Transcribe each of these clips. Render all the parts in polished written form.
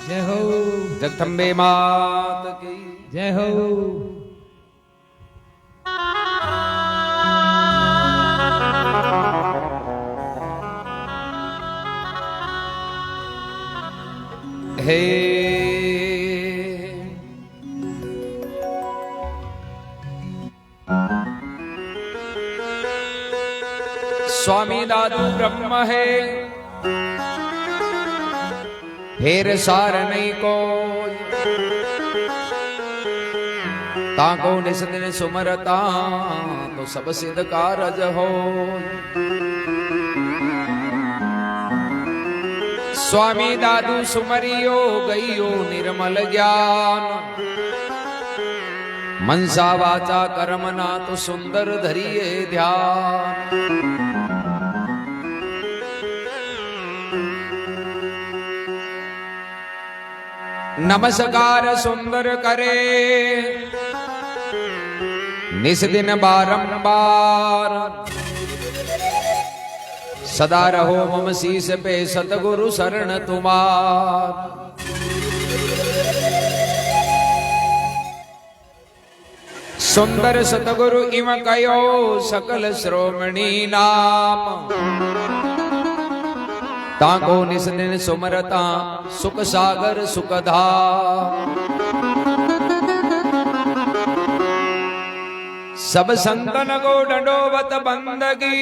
जय हो। जगदम्बे मात की जय हो। हे स्वामी दादू ब्रह्म है, फेर सार नहीं को ताको निस दिन सुमरता तो सब सिद्ध कारज हो। स्वामी दादू सुमरियो गईयो निर्मल ज्ञान, मनसा वाचा कर्मना तो सुंदर धरिए ध्यान। नमस्कार सुंदर करे निस दिन बारंबार, सदा रहो मम शीस पे सतगुरु शरण तुम्हार। सुंदर सतगुरु इम कयो सकल श्रोमणी नाम, ताको निस दिन सुमरता सुख सागर सुखधार। सब संतन को दंडोवत बंदगी,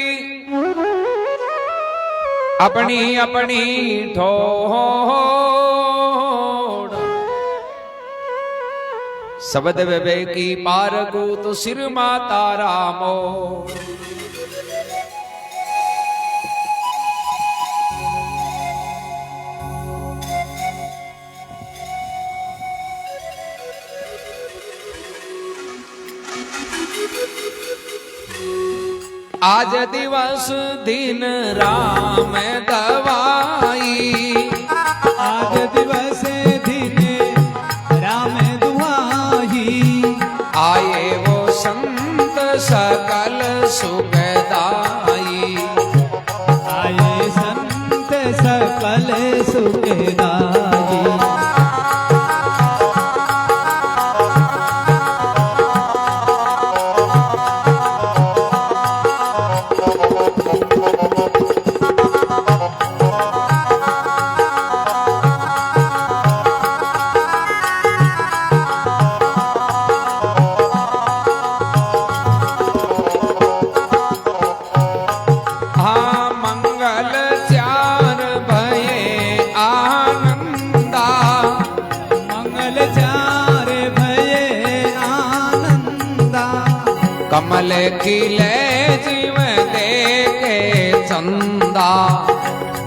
अपनी अपनी ठोड़। शब्द विवेकी पार को तो सिर माता रामो। आज दिवस दिन राम दवाई, आज दिवस दिन राम दुआई। आए वो संत सकल सुखदाई, आए संत सकल सुखदाई। कमल खिले जीव देखे चंदा,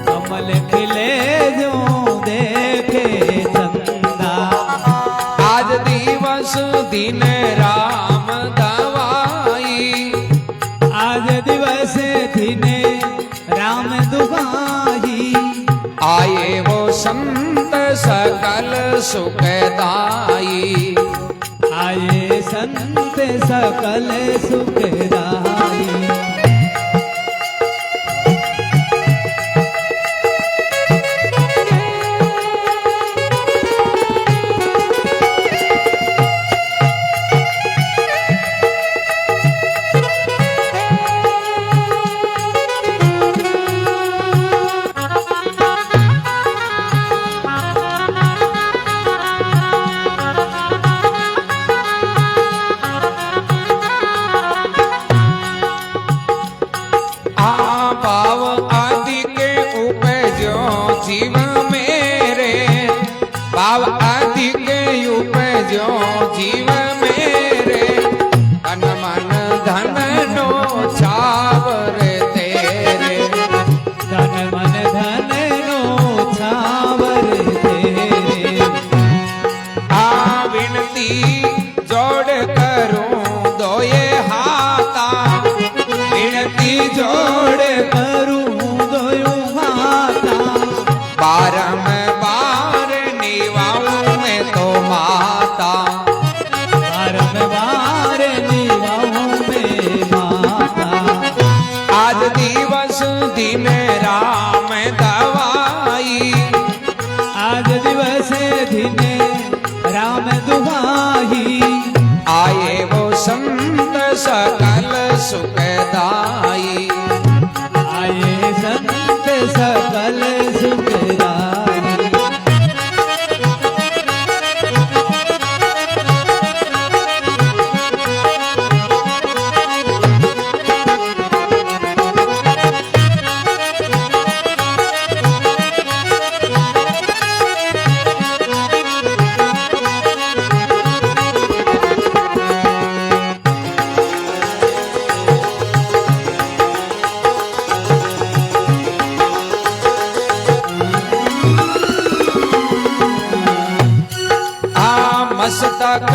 कमल खिले जो देखे चंदा। आज दिवस दिन राम दवाई, आज दिवस दिन राम दुआई। आए वो संत सकल सुखदाई, आए संत सकल सुखदाई। जीव मेरे भाव अधिक उपजो जीव मेरे, तन मन धन नो छावर तेरे। तन मन धन नो छावर तेरे। आ विनती जोड़ करूं दोये हाथा, विनती जोड़ करूं दोयो हाथा। बारंबार निभाऊं मैं तो माता, बारंबार निभाऊं मैं माता। आज दिवस दिन राम दवाई, आज दिवसे धीने राम दुहाई आए वो संत सकल सुखदाई आए संत सकल सुखदाई मस्तक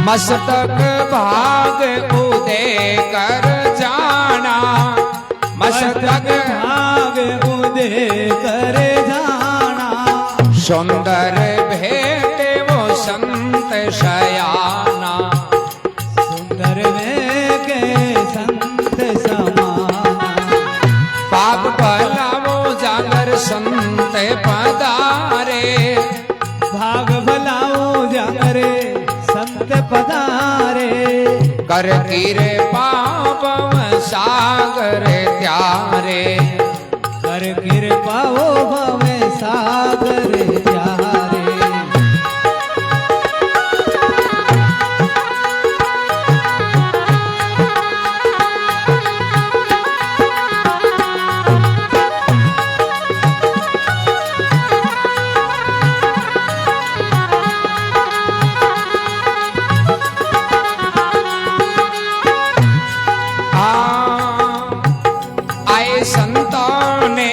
मस्तक भाग उदय कर जाना मस्तक भाग उदय कर जाना सुंदर भेटे वो संत शयाना सुंदर में के संत समाना पाप भला वो जागर संत पधारे भाग भलाओ जागरे संत पधारे कर गिरे पाप सागर त्यारे कर कृपाओ भवे सागर त्यारे आए संतों ने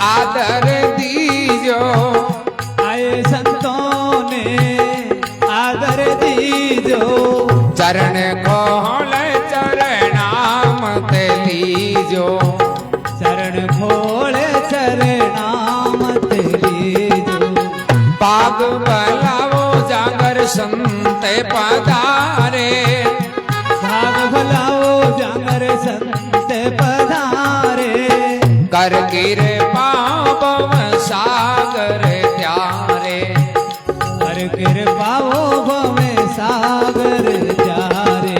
आदर दीजो आए संतों ने आदर दीजो चरण खोल चरणामत लीजो चरण खोल चरणामत लीजो पाग भलाओ जागर संत पधारे भाग भलाओ जागर संत पधारे कर गिरे पाप सागर त्यारे कर कृपाओ भवे सागर त्यारे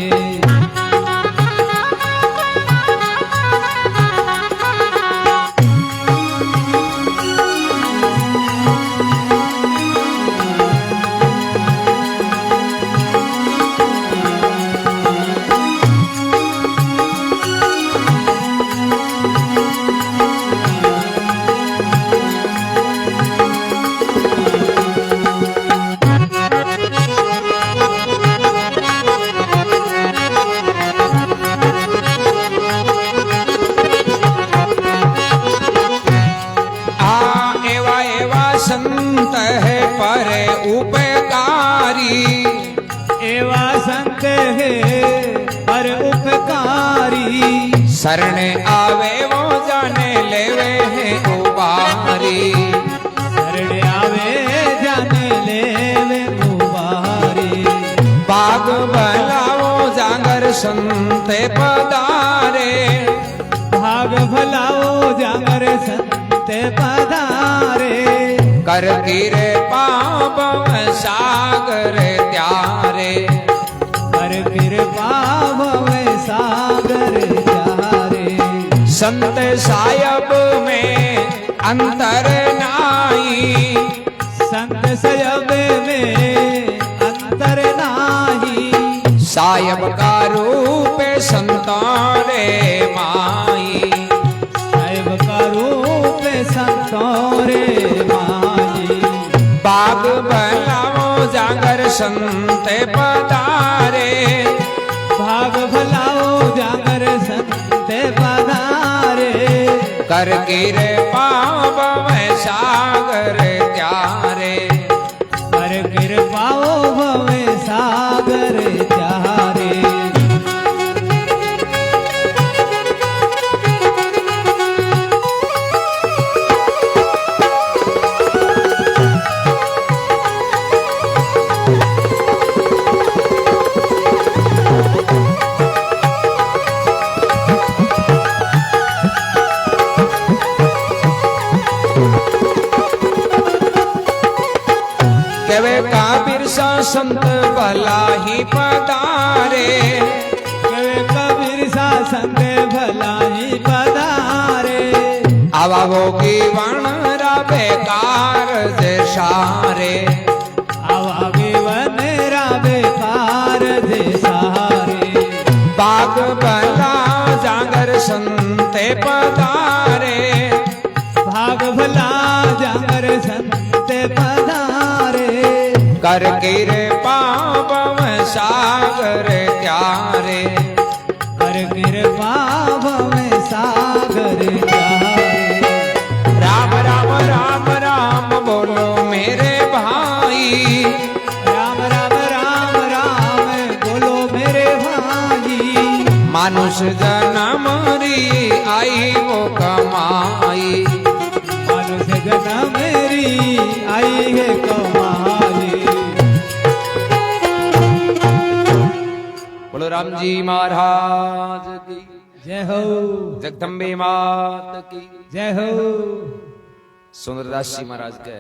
संत है पर उपकारी एवा संत है पर उपकारी शरण आवे वो जाने लेवे है उबारी शरण आवे जाने लेवे उबारी बाग भलाओ जागर संत पधारे भाग भलाओ जागर संत पधारे कर गिरे पाप सागर त्यारे कर कृपा भवे सागर त्यारे संत सायब में अंतर नाई संत सयब में अंतर नाही सायब का रूप संतोरे माई सायब का रूप संतोरे माई बाग भलाओ जागर संत पधारे भाग भलाओ जागर संत पधारे कर गिरे पाप में सागर त्यारे कर कृपाओ भवे सागर त्यारे संत भला ही पधारे, कहे कबीर सा संत भला ही पधारे। आवा भोगी वण रा बेकार जे सारे, आवा बेवनेरा बेकार दे सहारे। बाग भला जागर संते पधारे, भाग भला जागर संत पधारे। कर कृपा भव सागर त्यारे, कर कृपा भव सागर त्यारे। राम राम राम राम बोलो मेरे भाई, राम राम राम राम बोलो मेरे भाई। मानुष जन्म री आई वो कमाई, मनुष्य जन्म मेरी आई है कमाई। बोलो राम जी महाराज की जय हो, जगदम्बे मात की। जय हो। सुंदरदास जी महाराज के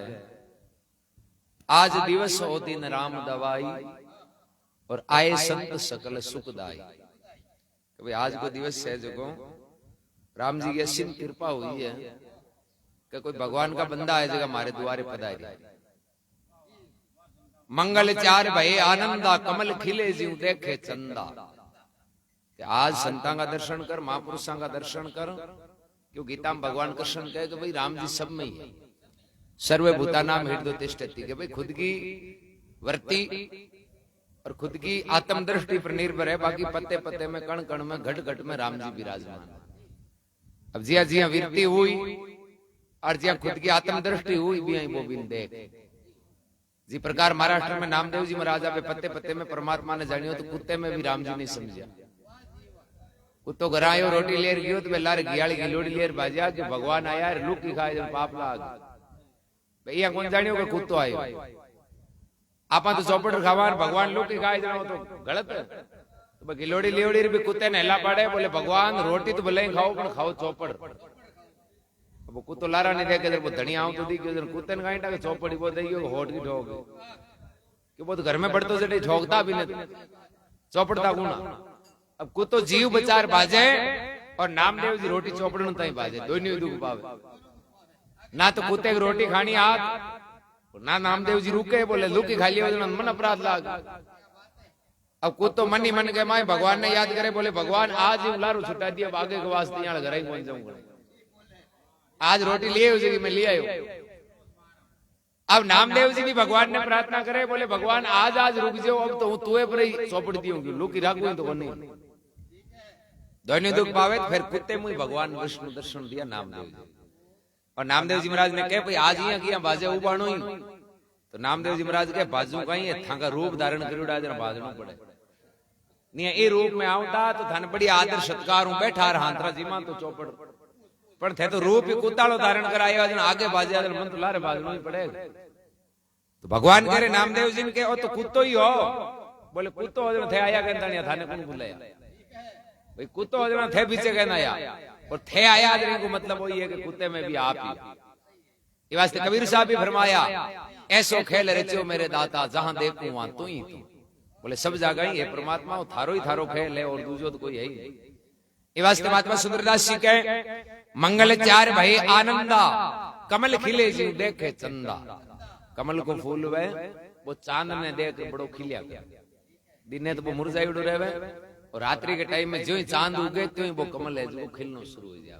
आज दिवस हो दिन राम दवाई, और आए संत सकल सुखदाई। भाई आज को दिवस है जो राम जी की असीम कृपा हुई है कि कोई भगवान का बंदा है जगह हमारे द्वारे पधारी। मंगल चार भये आनंदा, कमल खिले जीव देखे चंदा। आज संतां का दर्शन कर, महापुरुषों का दर्शन कर, क्यों गीता में भगवान कृष्ण कहे कि भाई राम जी सब में ही है। सर्वे भूतानाम हृदय तिष्ठति, कि भाई खुद की वृत्ति और खुद की आत्म दृष्टि पर निर्भर है, बाकी पत्ते पत्ते में कण कण में घट घट में राम जी विराजमान। अब जिया जिया वृत्ति हुई और जिया खुद की आत्म दृष्टि हुई भी वो बिन देख। जी प्रकार महाराष्ट्र में नामदेव जी महाराज पे पत्ते पत्ते में परमात्मा ने जानियो, तो कुत्ते में भी राम जी नहीं समझा। कुत्तो घर आयो रोटी लेर गयो तो लार घियाली की लोड़ी लेर बाजा कि भगवान आया लुक की खाए जब पाप लाग। भैया कौन जानियो कि कुत्तो आयो। आपा तो चौपड़ खावा भगवान लुक की खाए जानो तो गलत है। तो गिलोड़ी लेवड़ी भी कुत्ते ने हला पाड़े, बोले भगवान रोटी तो भले ही खाओ पर खाओ चौपड़। अब कुत्तो लारा नहीं देखे जब धनिया आऊं तो दी क्यों कुत्ते ने कहीं चौपड़ी वो दे होट की ठोक कि वो तो घर में पड़तो से ठोकता भी नहीं, चौपड़ता गुना। अब कुत्तो जीव बचार बाजे और नामदेव जी रोटी चौपड़न ताई बाजे, दोनों दुख पावे। ना तो कुत्ते की रोटी खानी हाथ, ना नामदेव जी रुके, बोले लुकी खा लिया मन अपराध लाग। अब कुत्तो मन ही मन के माए भगवान ने याद करे, बोले भगवान आज ही उलारू छुटा दिया, आगे के वास्ते यहाँ घर ही पहुंच जाऊंगा। आज रोटी लिए उसे मैं ले आयो। अब नामदेव जी भी भगवान ने प्रार्थना करे, बोले भगवान आज आज रुक जाओ, अब तो तुए पर ही चौपड़ दी होंगी, लुकी राखू तो नहीं। दोनों दुख पावे तो फिर कुत्ते मुझे भगवान विष्णु दर्शन दिया नामदेव जी। और नामदेव जी महाराज ने कहे भाई आज ही किया बाजे उबाणो ही, तो नामदेव जी महाराज के बाजू का ही था का रूप धारण करूड़ा जरा बाजणो पड़े नहीं। ये रूप में आवता तो थाने बड़ी आदर सत्कार हूं बैठा रहा हांतरा जी मां तो चौपड़ पर थे तो रूप ही कुत्ताड़ो धारण कराया जन आगे बाजे मन तो लारे बाजणो ही पड़ेगा। तो भगवान करे नामदेव जी ने कहे तो कुत्तो ही हो, बोले कुत्तो हो थे आया कहता थाने कौन बुलाया भाई, कुत्तो हो थे पीछे कहना आया और थे आया को मतलब वही है कि कुत्ते में भी आप ही। ये वास्ते कबीर साहब भी फरमाया ऐसो खेल रचो मेरे दाता जहां देखूं वहां तू ही तू। बोले सब जगह ही है परमात्मा, थारो ही थारो खेल है और दूसरो तो कोई है ही नहीं। ये वास्ते महात्मा सुंदरदास जी कहे मंगल चार भय आनंदा, कमल खिले जीव देखे चंदा। कमल को फूल वे वो चांद ने देख बड़ो खिलिया गया, दिने तो वो मुरझाई उड़ रहे और रात्रि के टाइम में जो ही चांद उगे त्यों ही वो कमल है जो खिलना शुरू हो जाए।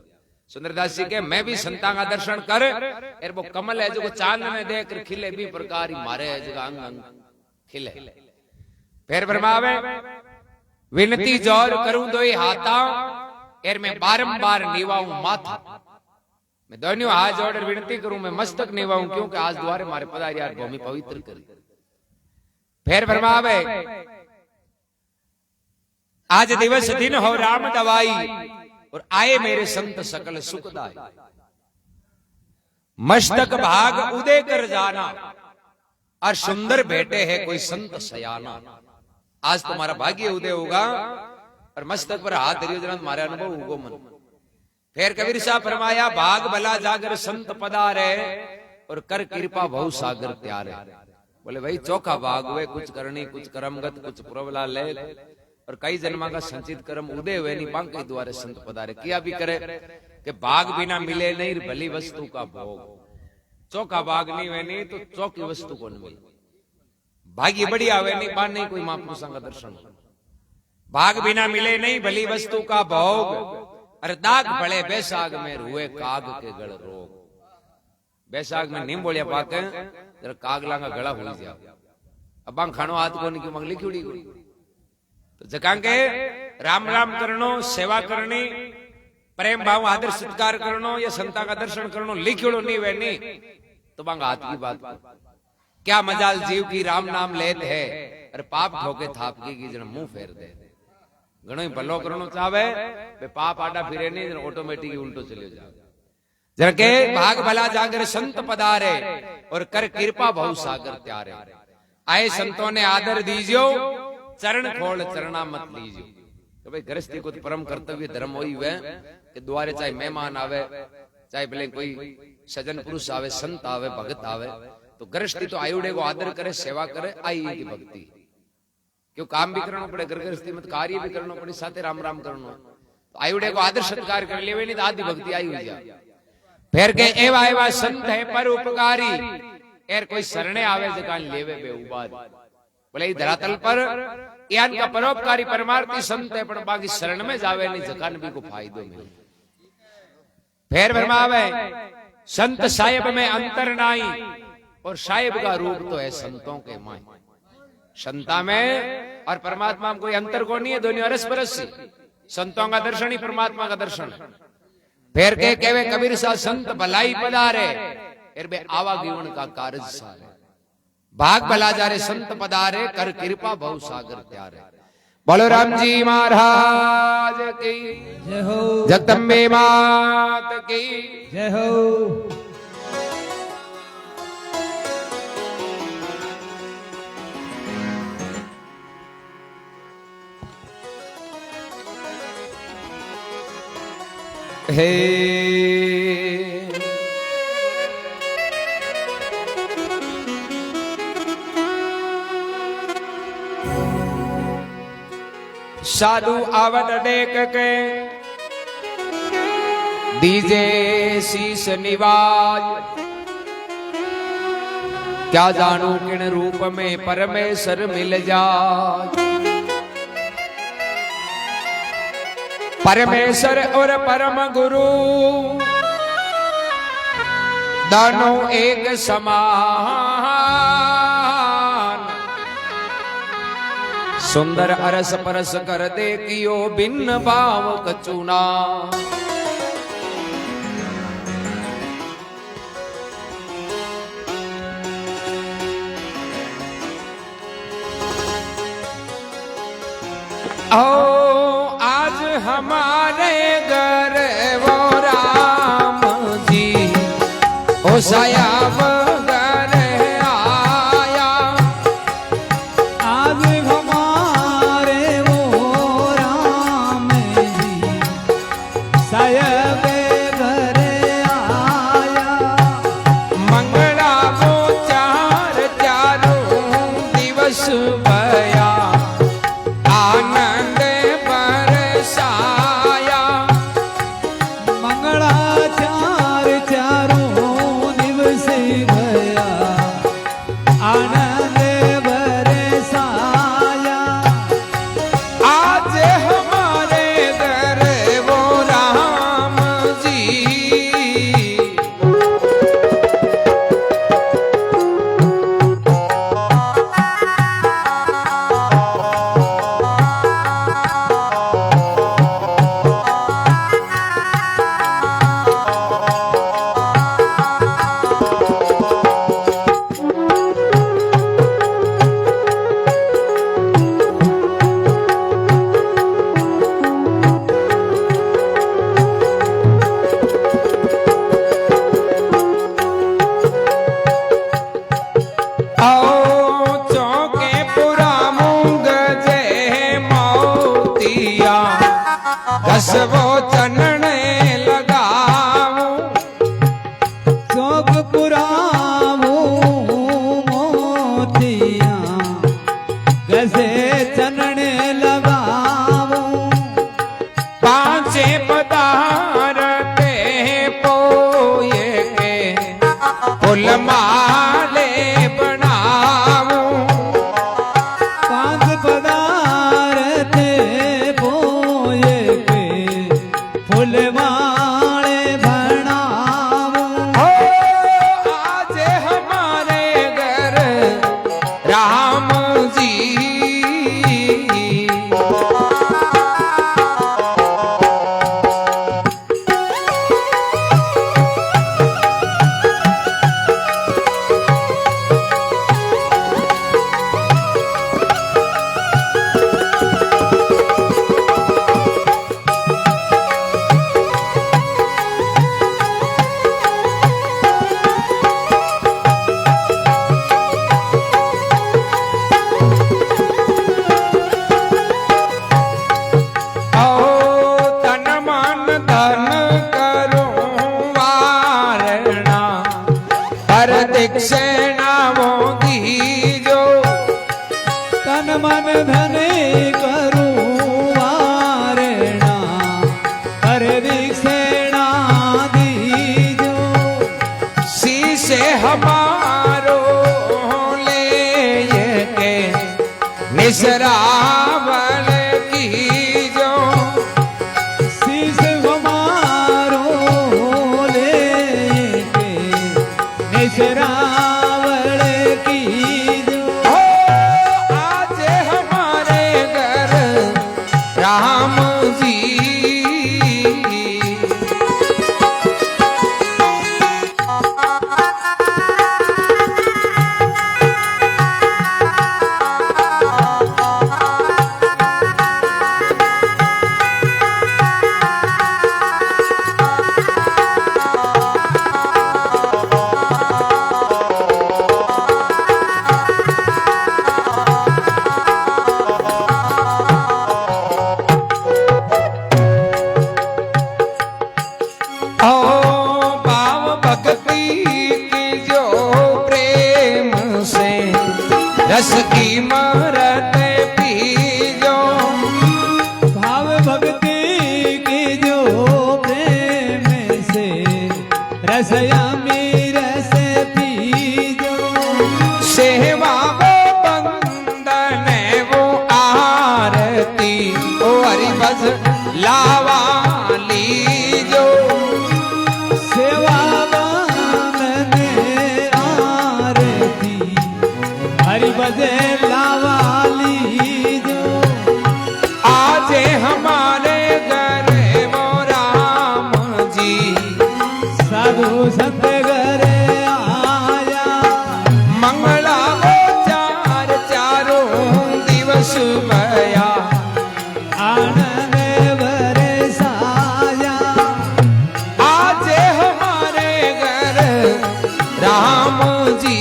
सुंदरदास जी के मैं भी संता का दर्शन कर और वो कमल है जो चांद में देख खिले भी प्रकार ही मारे है जो अंग अंग खिले। फिर फरमावे विनती जोर करूं दो हाथा एर मैं बारंबार निवाऊं माथा। मैं दोनों हाथ जोड़ विनती करूं मैं मस्तक निवाऊं क्योंकि आज द्वारे मारे पधारी यार भूमि पवित्र करी। फिर फरमावे आज दिवस दिन हो राम दवाई और आए मेरे संत सकल सुखदाई। मस्तक भाग उदय कर जाना और सुंदर बैठे है कोई संत सयाना। आज तुम्हारा भाग्य उदय होगा और मस्तक पर हाथ धरियो जना तुम्हारे अनुभव होगो मन। फिर कबीर साहब फरमाया भाग भला जागर संत पधारे और कर कृपा बहु सागर त्यारे। बोले भाई चौखा भाग हुए, कुछ करनी कुछ कर्मगत कुछ पुरवला ले, और कई जन्मा का संचित कर्म उदय हुए नहीं बांके द्वारे संत पधारे। किया भी करे कि भाग बिना मिले नहीं भली वस्तु का भोग। चौखा भाग नहीं वे नहीं तो चौकी वस्तु को नहीं मिले। भागी बढ़िया हुए नहीं बान नहीं कोई महापुरुषों का दर्शन। भाग बिना मिले नहीं भली वस्तु का भोग, अरे दाग बड़े बैसाग में हुए काग के गल रोग। बैसाग में नीम बोलिया पाके जरा कागला का गला हो जाओ। अब खानो हाथ को नहीं क्यों लिखी उड़ी तो जकांगे राम राम करनो, सेवा करनी, प्रेम भाव आदर सत्कार करनो या संता का दर्शन करनो लिखिड़ो नहीं वे नहीं तो बांग हाथ की बात क्या मजाल जीव की राम नाम लेते है, अरे पाप ठोके थाप की जन मुंह फेर दे। घणो ही भलो करनो चाहे बे पाप आडा फिरे नहीं ऑटोमेटिक उल्टो चले जाओ। जरा के भाग भला जागर संत पधारे और कर कृपा बहु सागर त्यारे। आए संतों ने आदर दीजियो, चरण खोल चरणा मत लीजियो। तो भाई गृहस्थी को परम कर्तव्य धर्म वही हुए कि द्वारे चाहे मेहमान आवे, चाहे भले कोई सज्जन पुरुष आवे, संत आवे, भगत आवे, तो गृहस्थी तो आयुड़े को आदर करे, सेवा करे, आई की भक्ति। क्यों काम भी करना पड़े गृहस्थी में, कार्य भी करना पड़े, साथे राम राम करना। तो आयुड़े को आदर सत्कार कर लेवे नहीं तो आदि भक्ति आई हुई जा। फिर के एवा एवा संत है पर उपकारी, एर कोई शरणे आवे जकान लेवे बे उबाद। बोले धरातल पर यान का परोपकारी परमार्थी संत है, पर बाकी शरण में जावे नहीं जकान भी को फायदो मिले। फिर फरमावे संत साहिब में अंतर नाई, और साहिब का रूप तो है संतों के माय। संता में और परमात्मा में कोई अंतर को नहीं है, दोनों अरस परस से। संतों का दर्शन ही परमात्मा का दर्शन। फिर के कहवे कबीर सा संत भलाई पधारे, फिर बे आवागमन का कार्य सारे। भाग भला जारे संत पधारे, कर कृपा बहु सागर त्यारे। बोलो राम जी महाराज की जय हो, जगदम्बे मात की जय हो। हे साधु आवत देख के दीजे शीस निवाज। क्या जानू किन रूप में परमेश्वर मिल जाए। परमेश्वर और परम गुरु दोनों एक समान। सुंदर अरस परस कर दे कियो भिन्न भाव कचुना। ओ आज हमारे घर वो राम जी ओ सायाब घर आया। आज हमारे वो राम जी सायब घर आया। मंगला वो चार चारों दिवस भया, आनंद बरसाया। मंगला चारों दिवस भया, आनंद बरसाया। आज हमारे घर वो राम जी वो चनने लगाऊं। चौक पुराऊं मोती दीक्षिणा वो दीजो तन मन धने करूं वारणा कर दीक्षिणा दीजो शीशे हमारो ले के निसरावल कीजो शीश हमारो लेके निसरावल कीजो आज हमारे घर राम जी रस की मरत पीजो भाव भक्ति की जो प्रेम से रसयामी रस पीजो सेवा वो बंदन वो आरती ओ हरिभज लावा लीजो सेवा बामने आरती हरि बजे लावाली जो आज हमारे घर वो राम जी साधु संत घरे आया मंगला वो चार चारों दिवस भया आनंद बरसाया आज हमारे घर राम जी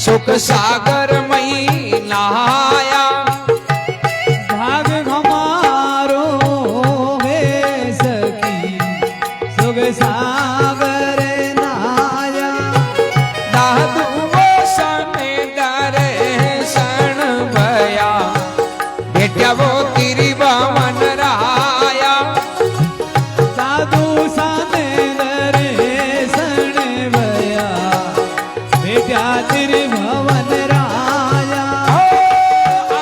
सुख सागर मई नहाया भाग हमारो है सखी सुख सागर नाया दादू वो सने दर्शन भया भेट्या वो तिरी भवन राया साधु साने दर्शन भया बेटा तेरे भवन राया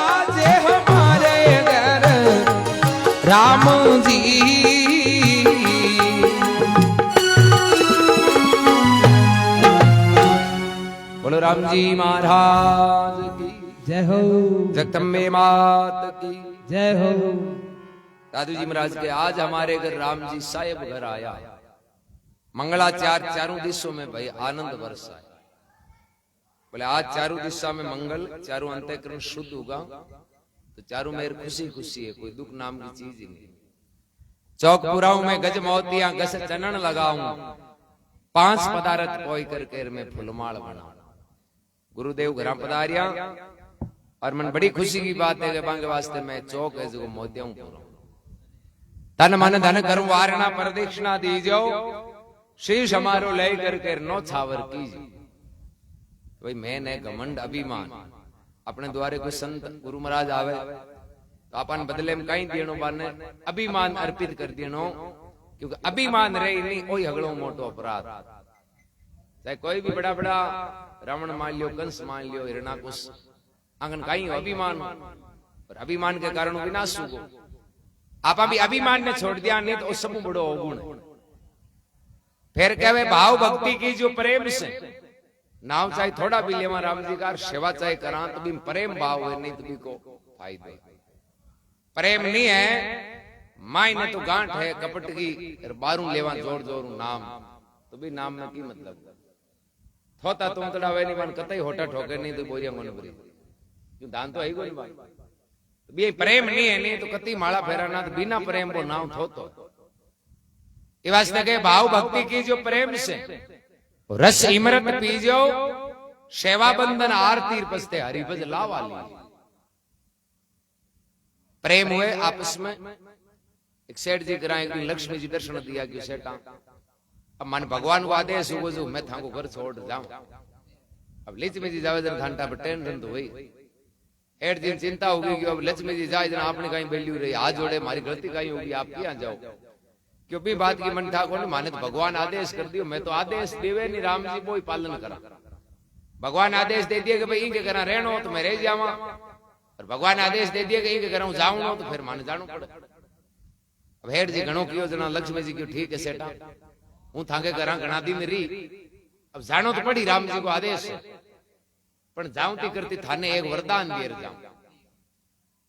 आज हमारे घर राम जी बोलो राम जी महाराज की जय हो जगदम्बे मात की जय हो दादू जी महाराज के आज हमारे घर राम जी साहेब घर आया मंगलाचार चारों दिशों में भाई आनंद बरसा बोले आज चारों दिशा में मंगल चारों अंतःकरण शुद्ध होगा तो चारों में खुशी खुशी है कोई दुख नाम की चीज ही नहीं चौक पुराऊ में गज मोतिया गस चनन लगाऊं 5 पदार्थ कोई करके मैं फुलमाल बनाऊं गुरुदेव घर पधारिया और मन बड़ी खुशी की बात है कि बांगे वास्ते मैं चौक है जो मोतियां पूरा तन मन धन करूं वारणा प्रदक्षिणा दीजो शीश हमारो लय करके नो छावर कीजिए भाई मैं ने घमंड अभिमान अपने द्वारे कोई संत गुरु महाराज आवे तो अपन बदले में कहीं देनो बाने अभिमान अर्पित कर देनो क्योंकि अभिमान रही नहीं कोई हगड़ो मोटो अपराध चाहे कोई भी बड़ा बड़ा रावण मान लियो कंस मान लियो हिरणाकुश आंगन कहीं अभिमान पर अभिमान के कारण विनाश हुआ आप अभी अभिमान ने छोड़ दिया नहीं तो सब बड़ो अवगुण फिर कहवे भाव भक्ति की जो प्रेम से नाम चाहे थोड़ा भी लेवा राम जी का सेवा चाहे करा तो भी प्रेम भाव है नहीं तो भी को फायदो। प्रेम नहीं है माई ने तो गांठ है कपट की, बारू लेवा जोर जोर नाम, तो भी नाम में की मतलब थोता तुम तड़ावे नहीं मान कतई होटा ठोके नहीं तो बोरिया मन भरी क्यों दान तो आई को नहीं बे प्रेम नहीं है नहीं तो कति माला फेराना तो बिना प्रेम वो नाम थोतो। ये वास्ते के भाव भक्ति की जो प्रेम से रस इमरत पीजो, सेवा बंधन आरती पस्ते हरिभज लावाली। प्रेम हुए आपस में। एक सेठ जी करा एक दिन लक्ष्मी जी दर्शन दिया कि सेठा अब मन भगवान को आदेश हुआ जो मैं थाको घर छोड़ जाऊं, अब लक्ष्मी जी जावे जन घंटा पर टेंशन तो हुई। एट दिन चिंता होगी कि अब लक्ष्मी जी जाए जन आपने कहीं बेली रही हाथ जोड़े मारी गलती कहीं होगी आप यहाँ जाओ, क्यों भी बात की मन था को माने तो भगवान आदेश कर दियो, मैं तो आदेश देवे नहीं राम जी वो पालन करा। भगवान आदेश दे दिए कि भाई इनके घर रहना तो मैं रह जावा, और भगवान आदेश दे दिए कि इनके घर जाऊं तो फिर माने जाना पड़े। अब हेठ जी घणो कियो जना लक्ष्मी जी क्यों ठीक है सेठा हूं थाके घर घना दिन री, अब जानो तो पड़ी राम जी को आदेश है, पण जाऊं ती करती थाने एक वरदान दिए जाऊं।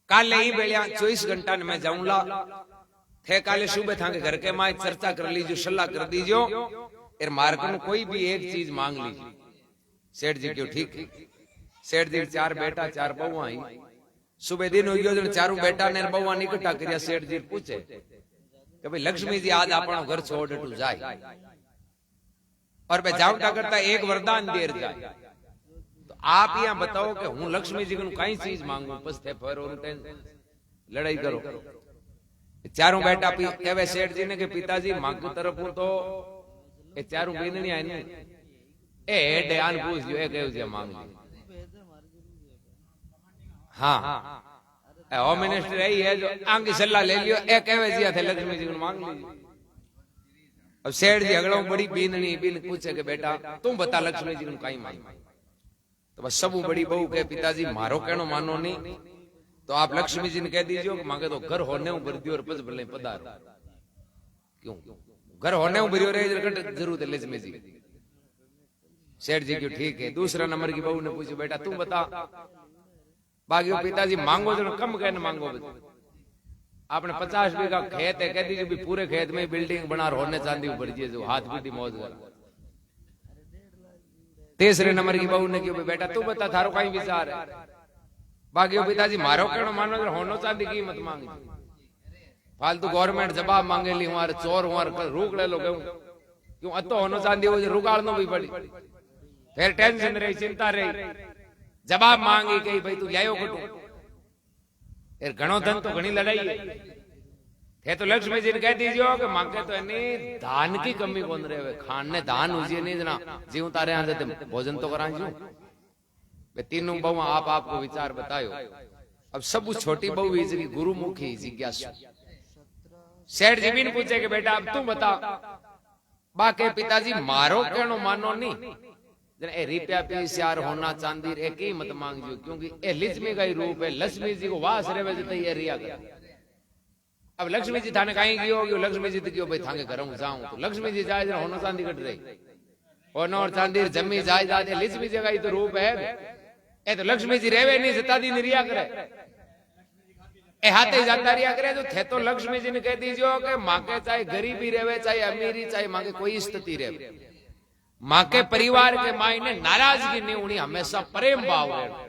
काले ही बेलिया 24 घंटा ने मैं जाऊंला थे काले सुबह थाके घर के माए चर्चा कर लीजिए, सलाह कर दीजियो, एर मार्ग में कोई भी एक चीज मांग लीजिए। सेठ जी क्यों ठीक है। सेठ जी 4 बेटा 4 बहुआ आई, सुबह दिन हो गयो चारों बेटा ने बहुआ निकटा करिया। सेठ जी पूछे कि भाई लक्ष्मी जी आज अपना घर छोड़ टू जाए और मैं जाऊंटा करता एक वरदान देर जाए, तो आप यहाँ बताओ कि हूं लक्ष्मी जी को कई चीज मांगू बस थे फिर लड़ाई करो। चारों बेटा कहवे सेठ जी ने कि पिताजी मांग तरफ हूं तो ये चारों बीननी आई नहीं ए ध्यान पूछ लियो ए मांग हाँ होम मिनिस्टर यही है जो आगे सलाह ले लियो ए कहवे जी थे लक्ष्मी जी को मांग लीजिए। अब सेठ जी अगड़ों बड़ी बीननी बीन पूछे कि बेटा तुम बता लक्ष्मी जी को कहीं मांग, तो बस सब बड़ी बहू के पिताजी मारो कहनो मानो नहीं, तो आप लक्ष्मी जी ने कह दीजिए कि मांगे तो घर होने भर दियो और पस भले पधार, क्यों घर होने भरियो रे जरूर है लक्ष्मी जी। सेठ जी क्यों ठीक है। दूसरा नंबर की बहू ने पूछा बेटा तू बता, बाकी पिताजी मांगो जो कम कहने मांगो, आपने 50 बीघा खेत है कह दीजिए भी पूरे खेत में बिल्डिंग बना होने चांदी भर दिए जो हाथ भी मौज कर। तीसरे नंबर की बहू ने क्यों बेटा तू बता थारो कहीं विचार है, बाकी पिताजी मारो कहनो मानो होनो चांदी कीमत मांगी, फालतू गवर्नमेंट जवाब मांगे ली हमारे चोर हमारे रोक ले लो क्यों अतो होनो चांदी हो रुकाड़नो भी पड़ी, फिर टेंशन रही चिंता रही, जवाब मांगी कही भाई तू लायो कटू यार घणो धन तो घनी लड़ाई है तो लक्ष्मी जी ने कह दीजियो कि मांगे तो नहीं धान की कमी कौन रहे खान ने धान उजिए नहीं जना जीव तारे यहाँ भोजन तो करा तीनों बहु आप आपको विचार बतायो। अब सब छोटी बहु की गुरुमुखी जिज्ञासु सेठ जी भी ने पूछे कि बेटा अब तू बता, बाके पिताजी मारो कहनो मानो नहीं ए रिपया पीस यार होना चांदी रे की मत मांगजो, क्योंकि ए लक्ष्मी का ही रूप है, लक्ष्मी जी को वास रेवे जते ये रिया कर। अब लक्ष्मी जी थाने कहीं गयो कि लक्ष्मी जी तो क्यों भाई थाके घर जाऊं, तो लक्ष्मी जी जाए होना चांदी कट रही होना और चांदी जमी जाए जाए लक्ष्मी जी का ही तो रूप है, ए तो लक्ष्मी जी रेवे नहीं सता दिन रिया करे ए हाथे जाता रिया करे, जो थे तो लक्ष्मी जी ने कह दीजियो कि मां के चाहे गरीबी रेवे चाहे अमीरी चाहे मां के कोई स्थिति रेवे, मां के परिवार के माई ने नाराजगी नहीं होनी, हमेशा प्रेम भाव रहे।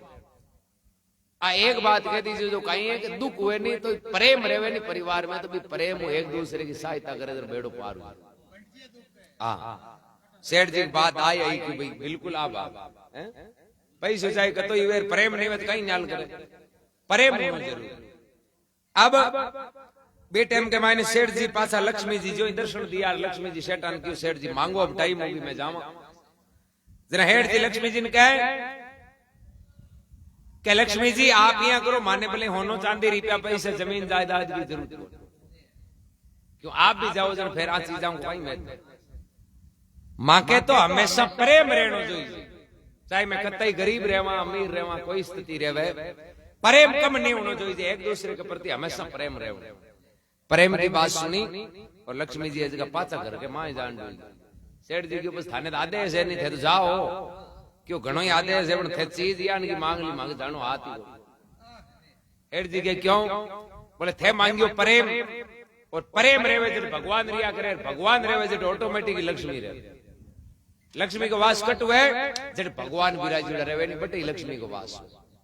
आ एक बात कह दीजिए जो कहीं है कि दुख हुए नहीं तो प्रेम रहे नहीं परिवार में, तो भी प्रेम हो एक दूसरे की सहायता करे तो बेड़ो पार हो। हाँ सेठ जी की बात आई कि भाई बिल्कुल आप पैसे चाहे कतो ही प्रेम नहीं तो कहीं न्याल करे, प्रेम होना जरूर। अब बेटे के मायने सेठ जी पासा लक्ष्मी जी जो दर्शन दिया, लक्ष्मी जी सेठान क्यों सेठ जी मांगो अब टाइम होगी मैं जावा। जरा हेठ जी लक्ष्मी जी ने कहे कि लक्ष्मी जी आप यहाँ करो माने भले होनो चांदी रुपया पैसे जमीन जायदाद की जरूरत हो, क्यों आप भी जाओ जरा फिर आ चीजा मैं मां के तो हमेशा प्रेम रहना चाहिए, चाहे मैं कतई गरीब रहवा अमीर रहवा कोई स्थिति रहे प्रेम कम नहीं होना चाहिए, एक दूसरे के प्रति हमेशा प्रेम रहे। प्रेम की बात सुनी और लक्ष्मी जी जगह पाचा करके माए जान डोली। सेठ जी के ऊपर थाने आदेश है नहीं थे तो जाओ, क्यों घणो ही आदेश है थे चीज यान की मांग ली मांग जानो हाथ ही एड़ जी के क्यों बोले थे मांगियो प्रेम और प्रेम रेवे जब भगवान रिया करे भगवान रेवे जब ऑटोमेटिक लक्ष्मी रहे लक्ष्मी को वास कट हुए जब भगवान विराजुड़ा रहे नहीं बटे लक्ष्मी को वास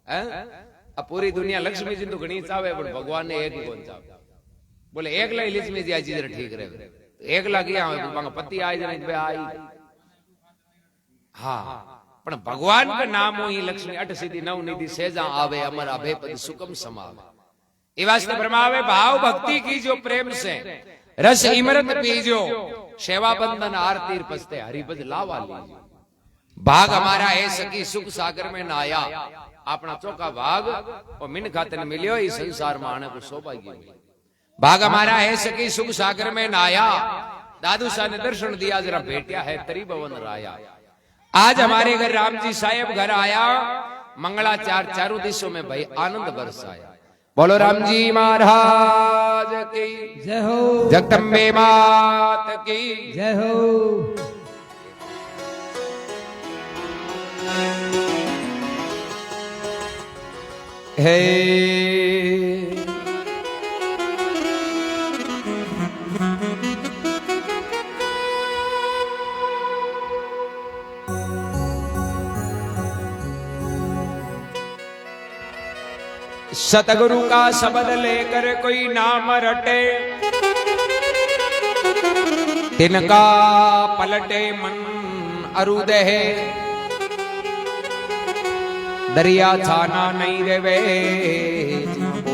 है अब पूरी दुनिया लक्ष्मी जी तो घणी चावे पर भगवान ने एक ही कौन चावे बोले एक लाई लक्ष्मी जी आज इधर ठीक रहे एक ला गया मांगा पति आए जने बे आई हाँ पण भगवान का नाम ही लक्ष्मी अट सीधी नव निधि सेजा आवे अमर अभय पद सुकम समावे ये वास्ते ब्रह्मावे भाव भक्ति की जो प्रेम से रस इमरत पीजो सेवा बंधन आरती पस्ते हरिपद लावा लीजिए भाग हमारा है सकी सुख सागर में नाया अपना चौका भाग और मिन खाते मिलियो इस संसार में आने को सौभाग्य मिले भाग हमारा है सकी सुख सागर में नाया दादू शाह ने दर्शन दिया जरा बेटिया है तरी भवन राया आज हमारे घर राम जी साहेब घर आया मंगलाचार चारों दिशों में भाई आनंद बरसाया बोलो राम जी महाराज की जय हो जगदम्बे मात की जय हो हे सतगुरु का शब्द लेकर कोई नाम रटे तिनका पलटे मन अरुदह दरिया छाना नहीं रेवे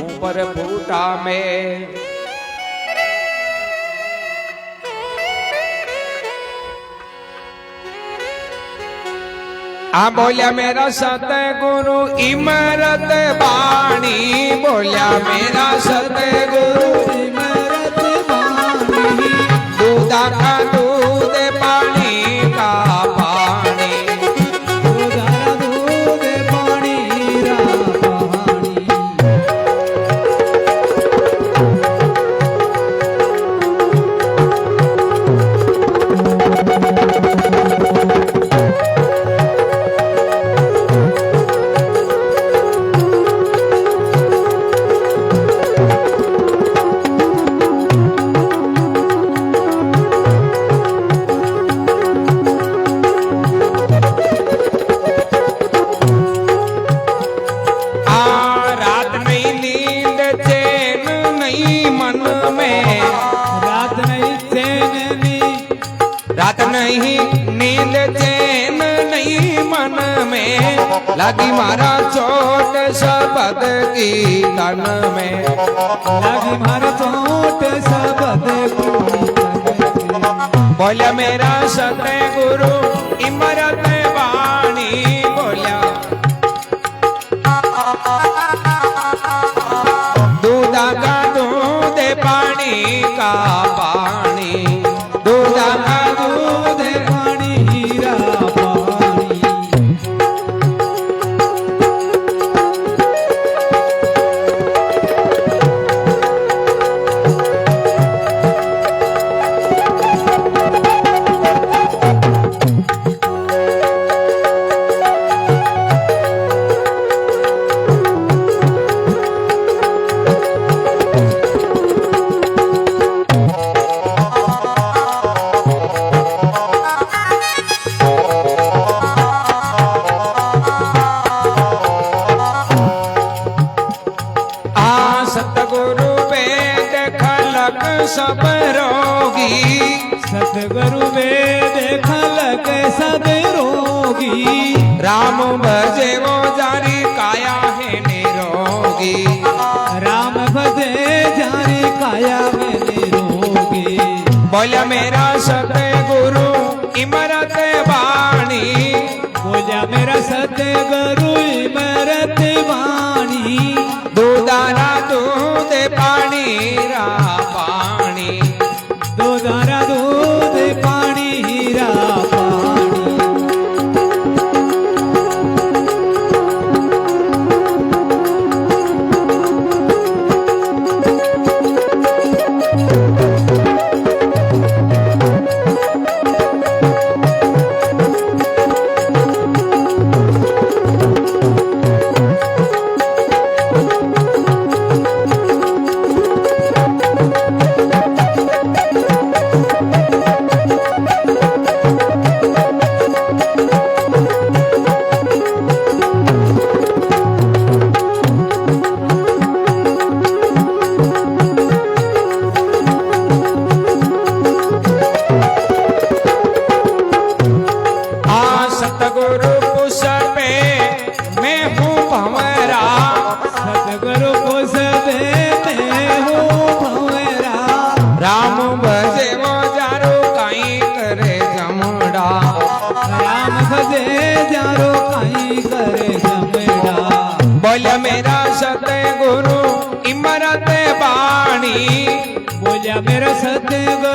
ऊपर फूटा में आ बोलिया मेरा सतगुरु इमरत बाणी बोलिया मेरा सतगुरु इमरत बानी दूधा का दूध पानी का पानी दूधारा दूध पानी रा पानी रात नहीं नींद चैन नहीं मन में रात नहीं चैन नी रात नहीं नींद चैन नहीं मन में लगी मारा चोट शब्द की तन में लगी मार चोट शब्द बोलिया मेरा सतगुरु इमरत वाणी बोलिया दूधा का दूध पानी का पानी दूधा का दूध दूध पानी रा पानी सतगुरु वेद खलक सब रोगी सतगुरु वेद खलक सब रोगी राम भजे वो जारी काया है निरोगी राम भजे जारी काया में निरोगी बोलिया मेरा सतगुरु इमरत वाणी बोलिया मेरा सतगुरु इमरत वाणी दूधारा दूध पानी रा पानी दूधारा दूध पानी रा पानी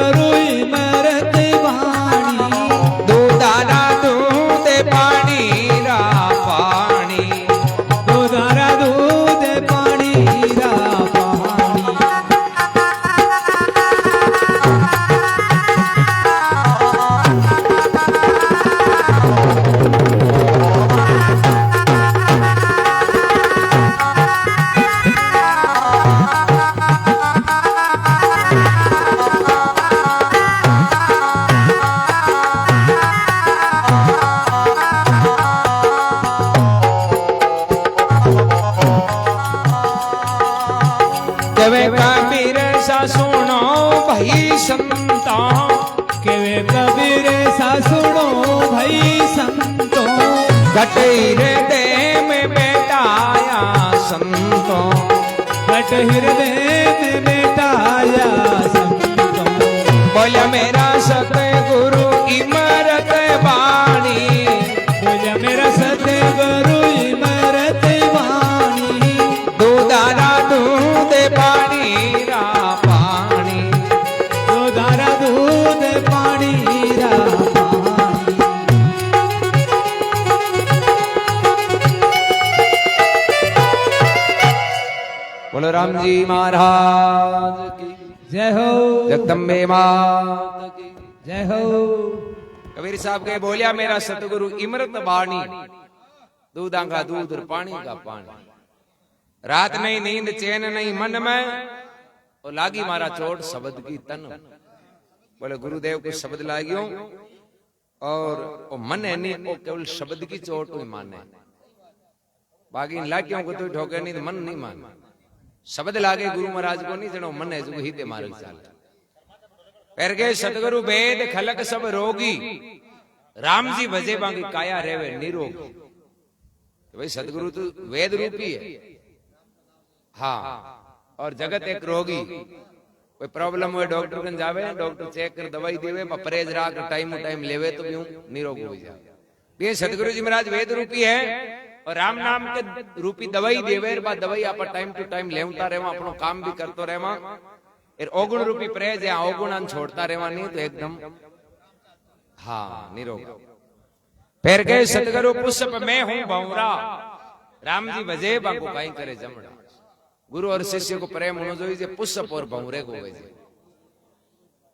गुरु इमरत वाणी दूधारा दूध पानी रा पानी दूधारा दूध पानी रा पानी केवे कबीर सा सुनो भाई संता केवे कबीर सा सुनो भाई संतो घट हृदय में बैठाया संतो घट हृदय में बैठाया संतो बोला मेरा सतगुरु इमरत वाणी बोला मेरा सतगुरु इमरत वाणी दूधारा दूध पानी रा पानी दूधारा दूध पानी रा पानी बोलो राम जी महाराज की जय हो जगदम्बे मात की जय हो कबीर साहब के बोलिया मेरा सतगुरु इमरत वाणी दूधा का दूध और पानी का पानी रात नहीं नींद चैन नहीं मन में और लागी मारा चोट शब्द की तन बोले गुरुदेव को शब्द लागियो और वो मन है नहीं वो केवल शब्द की चोट ही माने बाकी लागियों को तो ठोके नहीं तो मन नहीं माने शब्द लागे गुरु महाराज को नहीं जनो मन है जो ही दे मार्ग चाल पैर के सतगुरु वेद खलक सब रोगी राम जी भजे बाकी काया रेवे निरोग भाई सतगुरु तो वेद रूपी है हाँ और जगत एक रोगी कोई प्रॉब्लम हुए डॉक्टर कन जावे डॉक्टर चेक कर दवाई देवे परहेज राख टाइम टाइम लेवे तो यूं निरोग हो जाए ये सतगुरु जी महाराज वेद रूपी है और राम नाम के रूपी दवाई देवे बाद दवाई आप टाइम टू टाइम लेवता रहवा अपनो काम भी करतो रहवा एर ओगुण रूपी परहेज है ओगुण छोड़ता रहवा नहीं तो एकदम हाँ निरोग फिर के सतगुरु पुष्प में हूं भंवरा राम जी भजे बाको कहीं करे जमड़ा गुरु और शिष्य को प्रेम होना चाहिए पुष्प और भंवरे को हो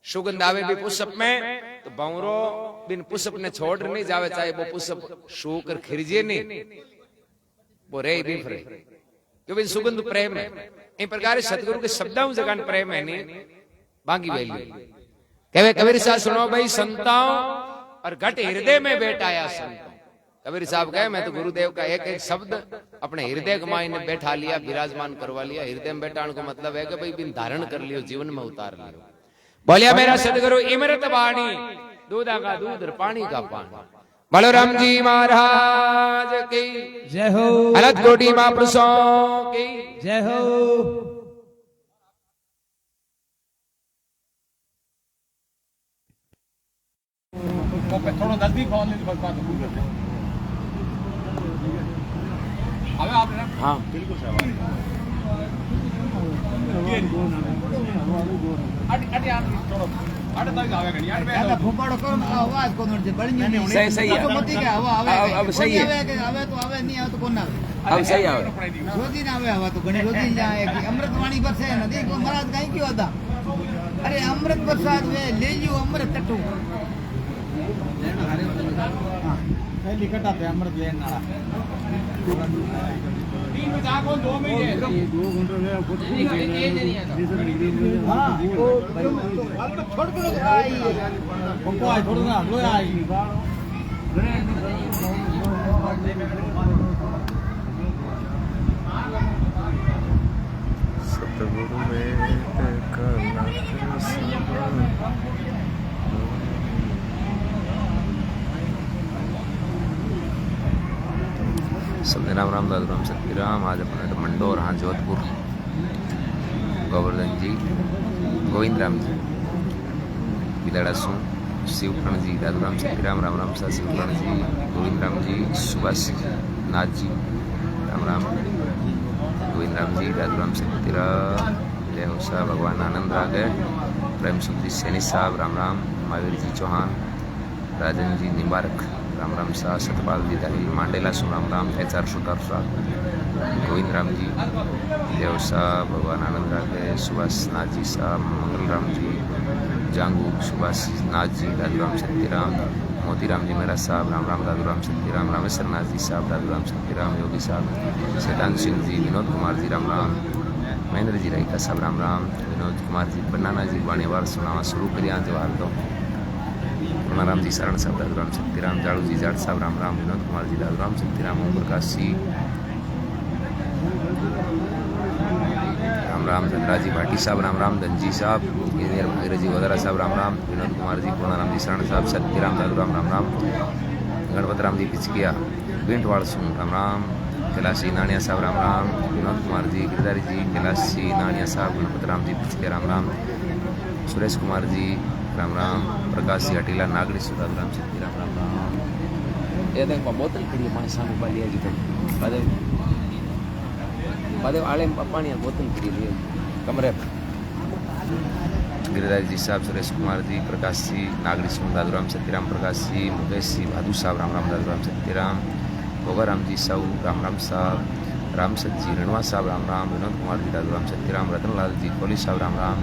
सुगंध आवे भी पुष्प में तो भंवरो बिन पुष्प ने छोड़ नहीं जावे चाहे वो पुष्प सूख कर खिरजे नहीं वो रे भी फ्रे क्योंकि सुगंध प्रेम है इन प्रकार सतगुरु के शब्दों जगन प्रेम है नहीं बाकी वैल्यू कहे कबीर साहब सुनो भाई संताओं और घट हृदय में बैठाया संतों कबीर साहब कहे मैं तो गुरुदेव का एक एक शब्द अपने हृदय के मायने बैठा लिया विराजमान करवा लिया हृदय में बैठाने को मतलब है कि भाई बिन धारण कर लियो जीवन में उतार लियो बोलिया मेरा सतगुरु इमरत वाणी दूधा का दूध और पानी का पानी बोलो राम जी महाराज की जय हो अलग कोटि महापुरुषों की जय हो थोड़ा नजदीक बस बात पूरी करते हैं अब आप हाँ बिल्कुल सही सही सही है अब सही है अब सही है रोजी ना आवे हवा तो घणी रोजी जाए कि अमृतवाणी बरसे नदी को महाराज कहीं क्यों होता अरे अमृत बरसात में ले लियो अमृत टटू पहली कटा पे अमृत लेन नाला 3 बजा को 2 में ये 2 घंटे में कुछ हां वो छोड़ के आई हमको आई छोड़ ना लो आई सतगुरु में करना सब राम राम दादू राम सत्यराम आज अपने मंडोर हाँ जोधपुर गोवर्धन जी गोविंद राम जी बिदाड़ा सू शिवकर्ण जी दादू राम सत्यराम राम राम सा शिवकर्ण जी गोविंद राम जी सुभाष नाथ जी राम राम गोविंद राम जी दादू राम सत्यराम जय हो सा भगवान आनंद आ गए प्रेम सुख जी सैनी साहब राम राम। महावीर जी चौहान, राजन जी निम्बारक राम राम साहब। सतपाल जी दाही मांडेला सु राम राम। HR सुतार साहब, गोविंद राम जी देव साहब, भगवान आनंद राखे, सुभाष नाथ जी साहब, मंगल राम जी जांगू, सुभाष नाथ जी, दादूराम सत्यराम, मोतीराम जी मेरा साहब राम राम। दादूराम सत्यराम, रामेश्वर नाथ जी साहब, दादूराम सत्यराम, योगी साहब, शैतान सिंह जी, विनोद कुमार जी राम राम। महेंद्र जी रायका साहब राम राम। विनोद कुमार जी बनाना जी वाणीवार सुनावा शुरू करिया जो हाल तो पूर्णाराम जी शरण साहब, दादूराम सत्यराम, जाड़ू जी जाट साहब राम राम। विनोद कुमार जी, दादूराम सत्यराम, ओम प्रकाश जी राम राम। धनराज जी भाटी साहब राम राम। धनजी साहब, इंजीनियर भागीरथ जी वगैरह साहब राम राम। विनोद कुमार जी, पूर्णाराम जी शरण साहब, सत्यराम, दादूराम राम राम। गणपत राम जी पिचकिया बिंटवाड़ सुन राम राम। कैलाशी नानिया साहब राम राम। विनोद कुमार जी, गिरधारी जी, कैलाशी नानिया साहब, गणपत राम जी पिचकिया राम राम। सुरेश कुमार जी राम राम। प्रकाश जी हटीला, नागड़ी सुधा, राम सत्यराम राम राम। ये देख बोतल खड़ी है सामने बालिया जी तो बादे आले पानी बोतल खड़ी है कमरे। गिरिराज जी साहब, सुरेश कुमार जी, प्रकाश जी, नागड़ी सुन, दादूराम सत्यराम, प्रकाश जी, मुकेश जी, भादू साहब राम राम। दादूराम सत्यराम, भोगाराम जी साहू राम राम साहब, रामसत जी रणवा साहब राम राम। विनोद कुमार जी, दादूराम सत्यराम, रतनलाल जी कोहली साहब राम राम।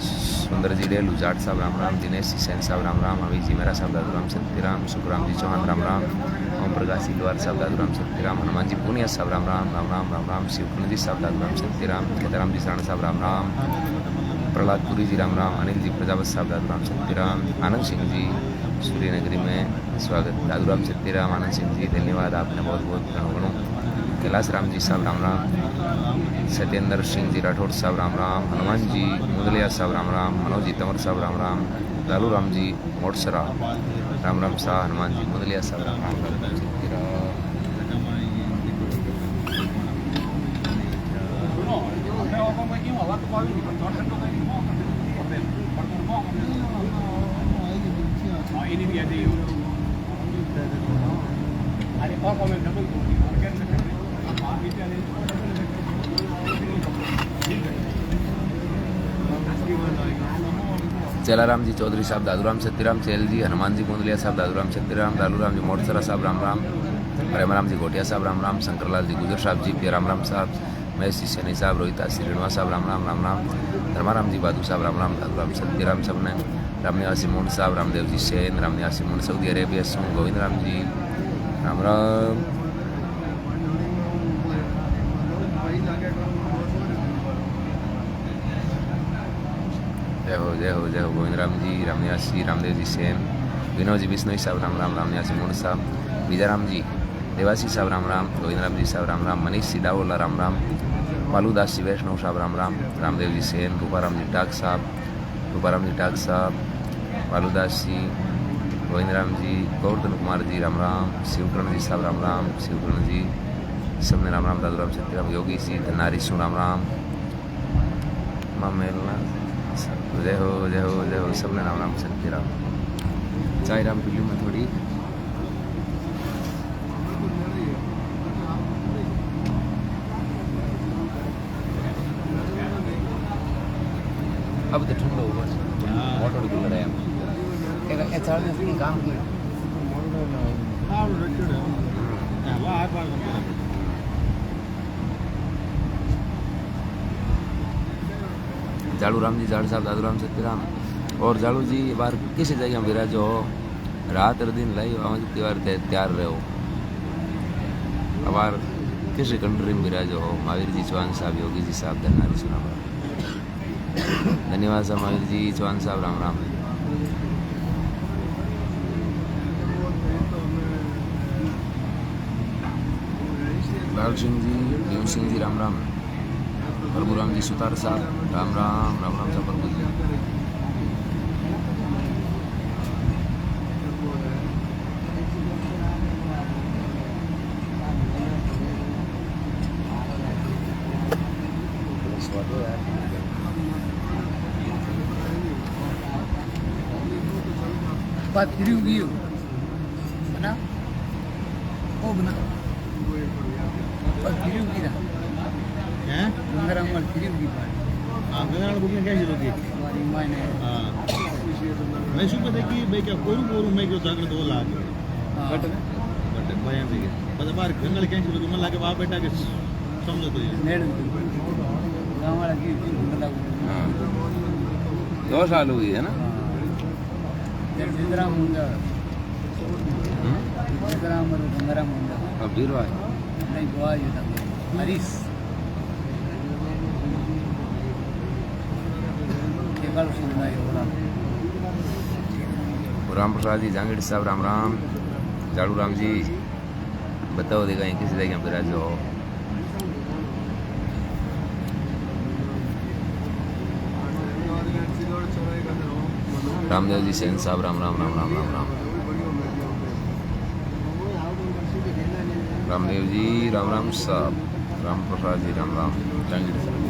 सुंदर जी डेलू जाट साहब राम राम। दिनेश जी सैन साहब राम राम। अभी जी मेरा साहब, दादूराम सत्यराम, सुखराम जी चौहान राम राम। ओम प्रकाश जी द्वार साहब, दादूराम सत्यराम, हनुमान जी पूनिया साहब राम राम राम राम राम राम। शिवकुंड जी साहब, दादूराम सत्यराम, केदाराम जी शरण साहब राम राम। प्रहलाद पुरी जी राम राम। अनिल जी प्रजापत साहब, दादूराम सत्यराम। आनंद सिंह जी सूर्यनगरी में स्वागत, दादूराम सत्यराम, आनंद सिंह जी धन्यवाद, आपने बहुत बहुत घणो। कैलाश राम जी साहब राम राम। सत्येंद्र सिंह जी राठौड़ साहब राम राम। हनुमान जी मुदलिया साहब राम राम। मनोज जी तंवर साहब राम राम। लालू राम जी मोटसरा राम राम शाह। हनुमान जी मुदलिया साहब Ram Ram. Daduram Satyaram. ini dia dia. Ada apa komen double tu? Kan apa itu ada. चलाराम जी चौधरी साहब, दादूराम सत्यराम, चैल जी, हनुमान जी मुंदलिया साहब, दादूराम सत्यराम, लालू राम जी मोटसरा साहब राम राम। प्रेमराम जी गोटिया साहब राम राम। शंकरलाल जी गुजर साहब जी, पी राम राम साहब, महेश जी सैनी साहब, रोहिता श्री रणवा साहब राम राम राम राम। धर्माराम जी बादू साहब राम राम। दादूराम सत्यराम सबने। राम निवासी मुंड साहब, रामदेव जी सैन, राम निवासी मुंड सऊदी अरेबिया सु, गोविंद राम जी राम राम। जय हो जय हो जय हो। गोविंद राम जी, राम निवासी, रामदेव जी सैन, विनोद जी बिश्नोई साहब राम राम। राम निवासी मुंड साहब, विजयराम जी देवासी साहब राम राम। गोविंद राम जी साहब राम राम। मनीष सिदावला राम राम। बालूदास जी वैष्णव साहब राम राम। रामदेव जी सैन, रूपाराम जी टाक साहब, रूपाराम जी टाक साहब, बालूदास जी, गोविंद राम जी, गौरधन कुमार जी राम राम। शिवकरण जी साहब राम राम। शिवकरण जी सबने राम राम। दादूराम सत्यराम, योगी जी धनारी सु राम राम। मेलना जय हो जय हो जय हो, सबने राम राम सत्यराम। चाय राम पी लूँ मैं थोड़ी। अब तो ठंडा होगा, मोटर खुल रहा है। एक चार दिन से काम किया। जाड़ू राम जी जाड़ साहब, दादूराम सत्यराम। और जाड़ू जी बार किसी जगह विराजो हो, रात और दिन लाई त्यौहार तैयार रहो। अबार किसी कंट्री में विराजो हो। महावीर जी चौहान साहब, योगी जी साहब, धन्यवाद सुना। धन्यवाद साहब महावीर जी चौहान साहब राम राम। लाल सिंह जी, भीम सिंह जी राम राम। प्रभुराम जी सुतार साहब राम राम। राम राम साहब प्रभु जी। बात फ्री होगी हो बना वो बना बात फ्री होगी ना हैं बंदर अमल फ्री होगी बात हाँ गंगाराम बुकिंग कैसे होगी हाँ मैं सुबह देखी भाई क्या कोरू मैं क्यों जाकर 2 लाख बट भयन थी बस बार गंगल कैसे होगी मन लागे वहाँ बैठा के समझो तो ये हाँ 2 साल हुई है ना अब बीरवा है राम प्रसाद जी जांगीड़ साहब राम राम जाड़ू राम जी बताओ देगा किस जगह पे राजो हो रामदेव जी सेन साहब राम राम राम राम राम राम रामदेव जी राम राम साहब राम प्रसाद जी राम राम जांगीड़ साहब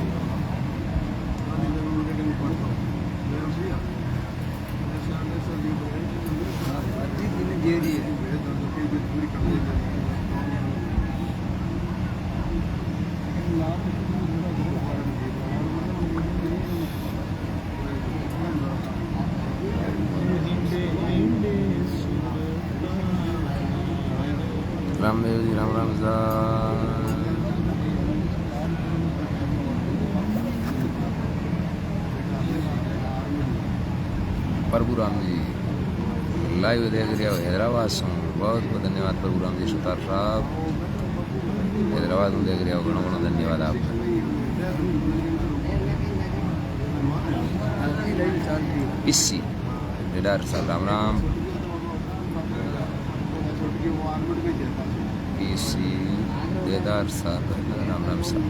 रामदेव जी राम राम साहब प्रभु राम जी लाइव देख रहे हो हैदराबाद से बहुत बहुत धन्यवाद प्रभु राम जी सुतार साहब हैदराबाद में देख रहे हो घणो घणो धन्यवाद आपका इसी निडार साहब राम राम इसी देदार साहब राम राम साहब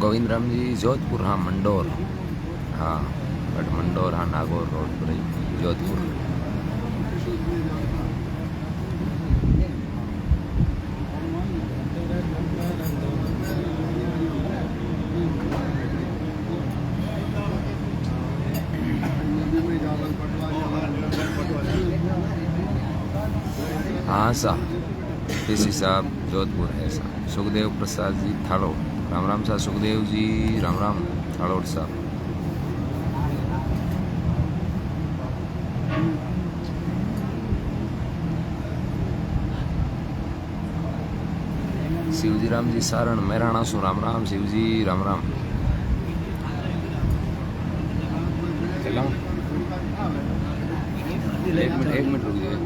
गोविंद राम जी जोधपुर हाँ मंडोर हाँ बट मंडोर हाँ नागौर रोड पर ही जोधपुर हाँ साहब पीसी साहब जोधपुर है साहब सुखदेव प्रसाद जी थाड़ो राम राम साहब सुखदेव जी राम राम थाड़ोट साहब शिवजी राम जी सारण मेहराणा सु राम राम शिवजी राम राम चलाऊं एक मिनट रुक जाइए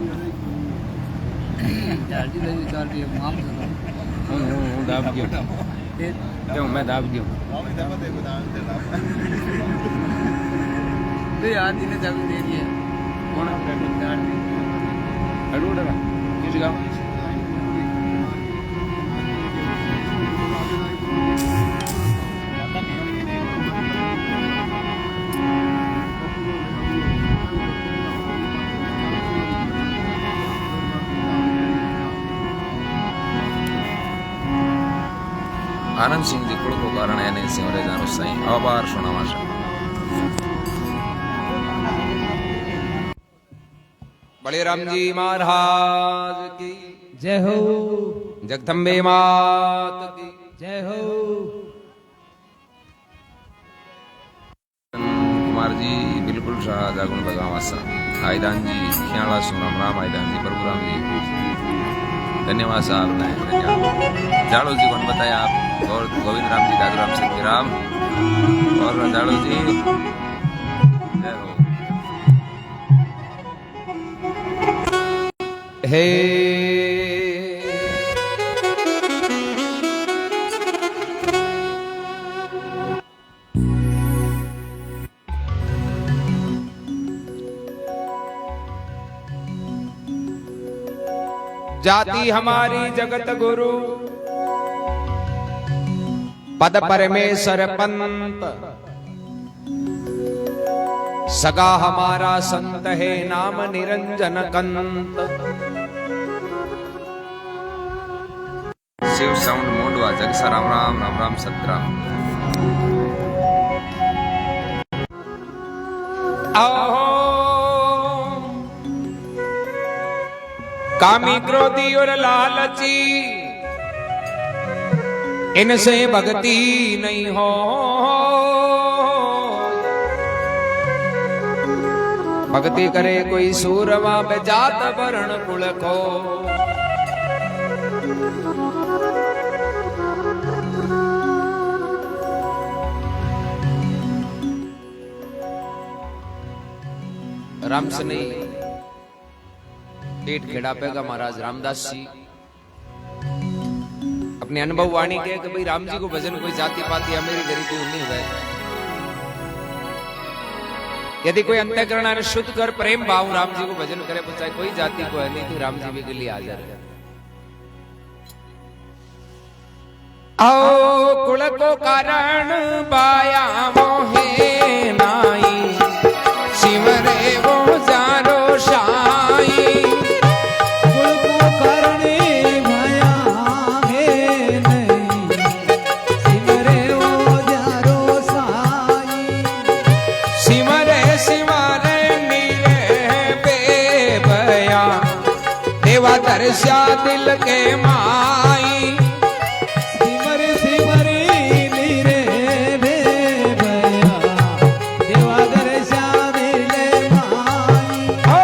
हूँ दाब गया क्यों मैं दाब गया कौन अड़ू डरा किस गाँव आनंद सिंह जी कुड़ को कारण है सिंहरे जानो सही आभार सुनावा बड़े राम जी महाराज की जय हो जगदम्बे मात की जय हो कुमार जी बिल्कुल शाह जागुण भगावासा आयदान जी ख्याला सुनाम राम आयदान जी प्रभु राम जी धन्यवाद साहब ने जाड़ो जी को बताया आप और गोविंद राम जी दादू राम सिंह राम और जाड़ो जी जय हो हे जाति हमारी जगत गुरु, पद परमेश्वर पंत, सगा हमारा संत है नाम निरंजन कंत। शिव साउंड मोंडवा जगसा राम राम राम राम सतराम। आओ कामी क्रोधी और लालची, इनसे भक्ति नहीं हो। भक्ति करे कोई सूरमा पे जात वर्ण कुल को। राम से नहीं पेट खेड़ा पेगा महाराज रामदास जी अपने अनुभव वाणी के कि भाई राम जी को भजन कोई जाति पाति अमेरी गरीबी नहीं हुए। यदि कोई अंतःकरण शुद्ध कर प्रेम भाव राम जी को भजन करे तो चाहे कोई जाति को है नहीं तो राम जी भी के लिए हाजिर है। आओ कुल को कारण बाया मोहे नाई, सिमरे वो जारो शाई। कुल को करने भया है नहीं, सिमरे वो जारो साई। सिमरे सिमरे नीरे बेबया, देवा दर्शा दिल के माई। सिमरे सिमरे नीरे बेबया, देवा दर्शा दिले माई। ओ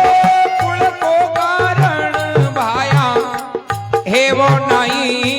कुल को कारण भाया हे वो नहीं।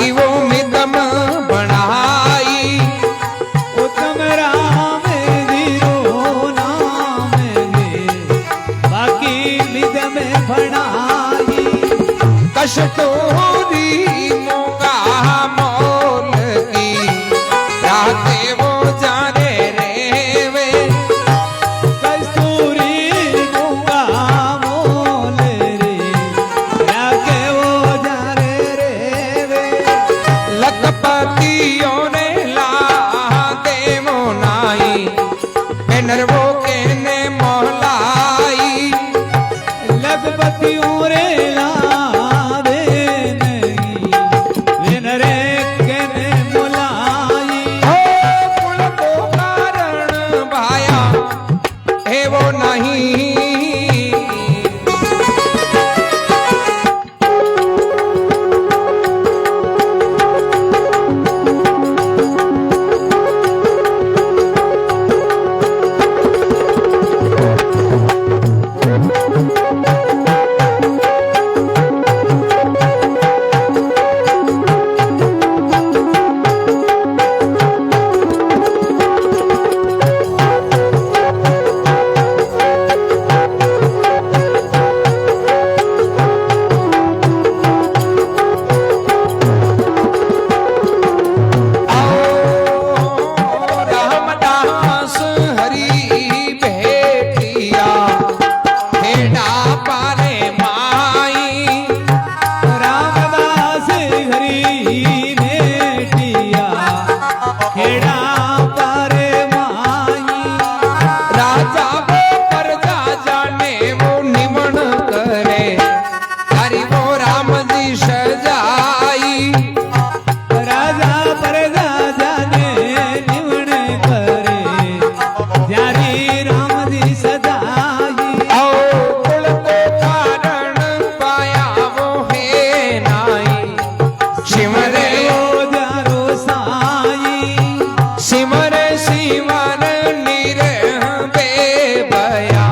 बाकी वो मिदम बनाई उत्तम राम जीरो नाम गे बाकी निज में भणाई कष्टोरी मोगा मोल की राते वो जाने रे वे कस्तूरी मूंगा मोल रे राके वो जा रे वे लखपतियों ने ला देवो नाई बेनर वो कहने मोहलाई लखपतियों रे लावे नहीं विन रे केने मुलाई हो कुल को कारण भाया है वो नहीं रामदास हरि भेटिया हेडा पारे माई रामदास हरी भेटिया खेड़ा पर माई राजा वो प्रजा जाने वो निमण करे हरि वो राम जी सजाई राजा प्रजा जाने निवण करे जारी राम जी सदाई औ कुल को कारण पाया वो है नाई सिमरे वो जारो साई सिमरे सिमर निरबे बया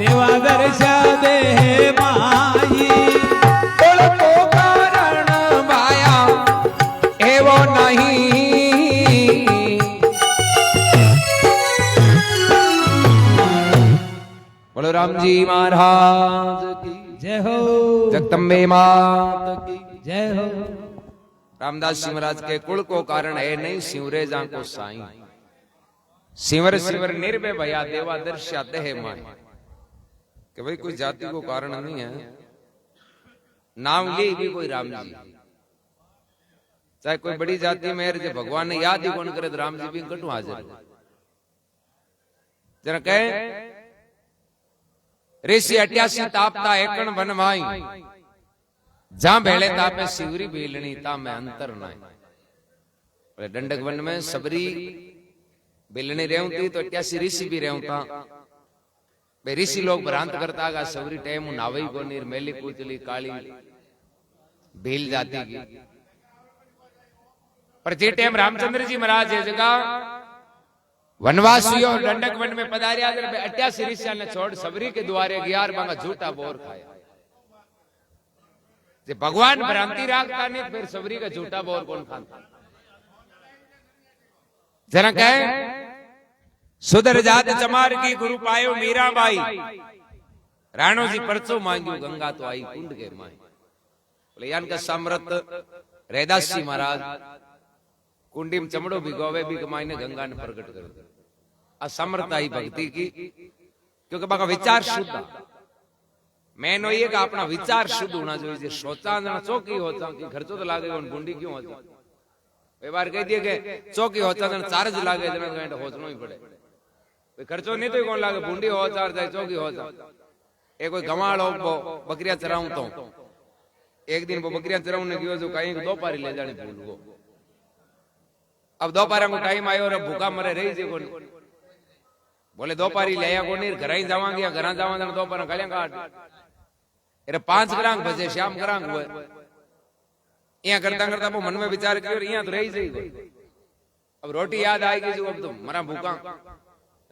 देवा दर्शा दे माई कुल को कारण पाया एवो नहीं बोलो राम जी महाराज की जय हो जगदम्बे मात की जय हो रामदास जी महाराज के कुल को कारण है नहीं सिवरे जा को साई सिवर सिवर निर्भय भया देवा दर्शा देह माई कि भाई कोई जाति को कारण नहीं है नाम ले भी कोई राम जी चाहे कोई बड़ी जाति में जो भगवान ने याद ही कौन करे तो राम जी भी कटू हाजिर जरा कहे ऋषि 88 तापता एकण बनवाई जा भेले तापे सिवरी बेलनी ता में अंतर नाई बोले दंडक वन में सबरी बेलनी रेवती तो 88 ऋषि भी रेवता बे ऋषि लोग भ्रांत करता गा सबरी टाइम नावई को नीर मेली कुचली काली भील जाती की पर जे टाइम रामचंद्र जी महाराज ये जगह वनवासियों दंडक वन में पधारिया 88 ऋषियों ने छोड़ सबरी के द्वारे 11 बांगा झूठा बोर खाया जे भगवान भ्रांति राखता नहीं फिर सबरी का झूठा बोर कौन खाता जरा कहे सुधर जात चमार की गुरु पायो मीराबाई राणो जी परचो मांगियो गंगा तो आई कुंड के माई बोले यान का समरत रैदास जी महाराज कुंडी में चमड़ो भिगोवे भी कमाई ने गंगा ने प्रकट कर दिया असमर्थ आई भक्ति की क्योंकि बाका विचार शुद्ध मैनो ये का अपना विचार शुद्ध होना चाहिए सोचा जना चौकी होता कि खर्चो तो लागे और बुंडी क्यों होता कई बार कह दिए कि चौकी होता जना चार्ज लागे जना घंटा होचनो ही पड़े खर्चो नहीं तो कौन लागे बुंडी हो चार जाए चौकी हो ए कोई गवाड़ हो बकरियां चराऊं तो एक दिन वो बकरियां चराऊं ने गयो जो कहीं दोपहर ले जाने भूल गो अब दोपहर को टाइम आयो और भूखा मरे रही जे कोनी बोले दोपहरी ले आया कोनी घर ही जावांगे या घर जावांगे दोपहर गलियां काट अरे 5 ग्राम बजे शाम ग्राम हुए यहाँ करता करता वो मन में विचार किया और यहाँ तो रही जाएगी अब रोटी याद आएगी जो अब तो मरा भूखा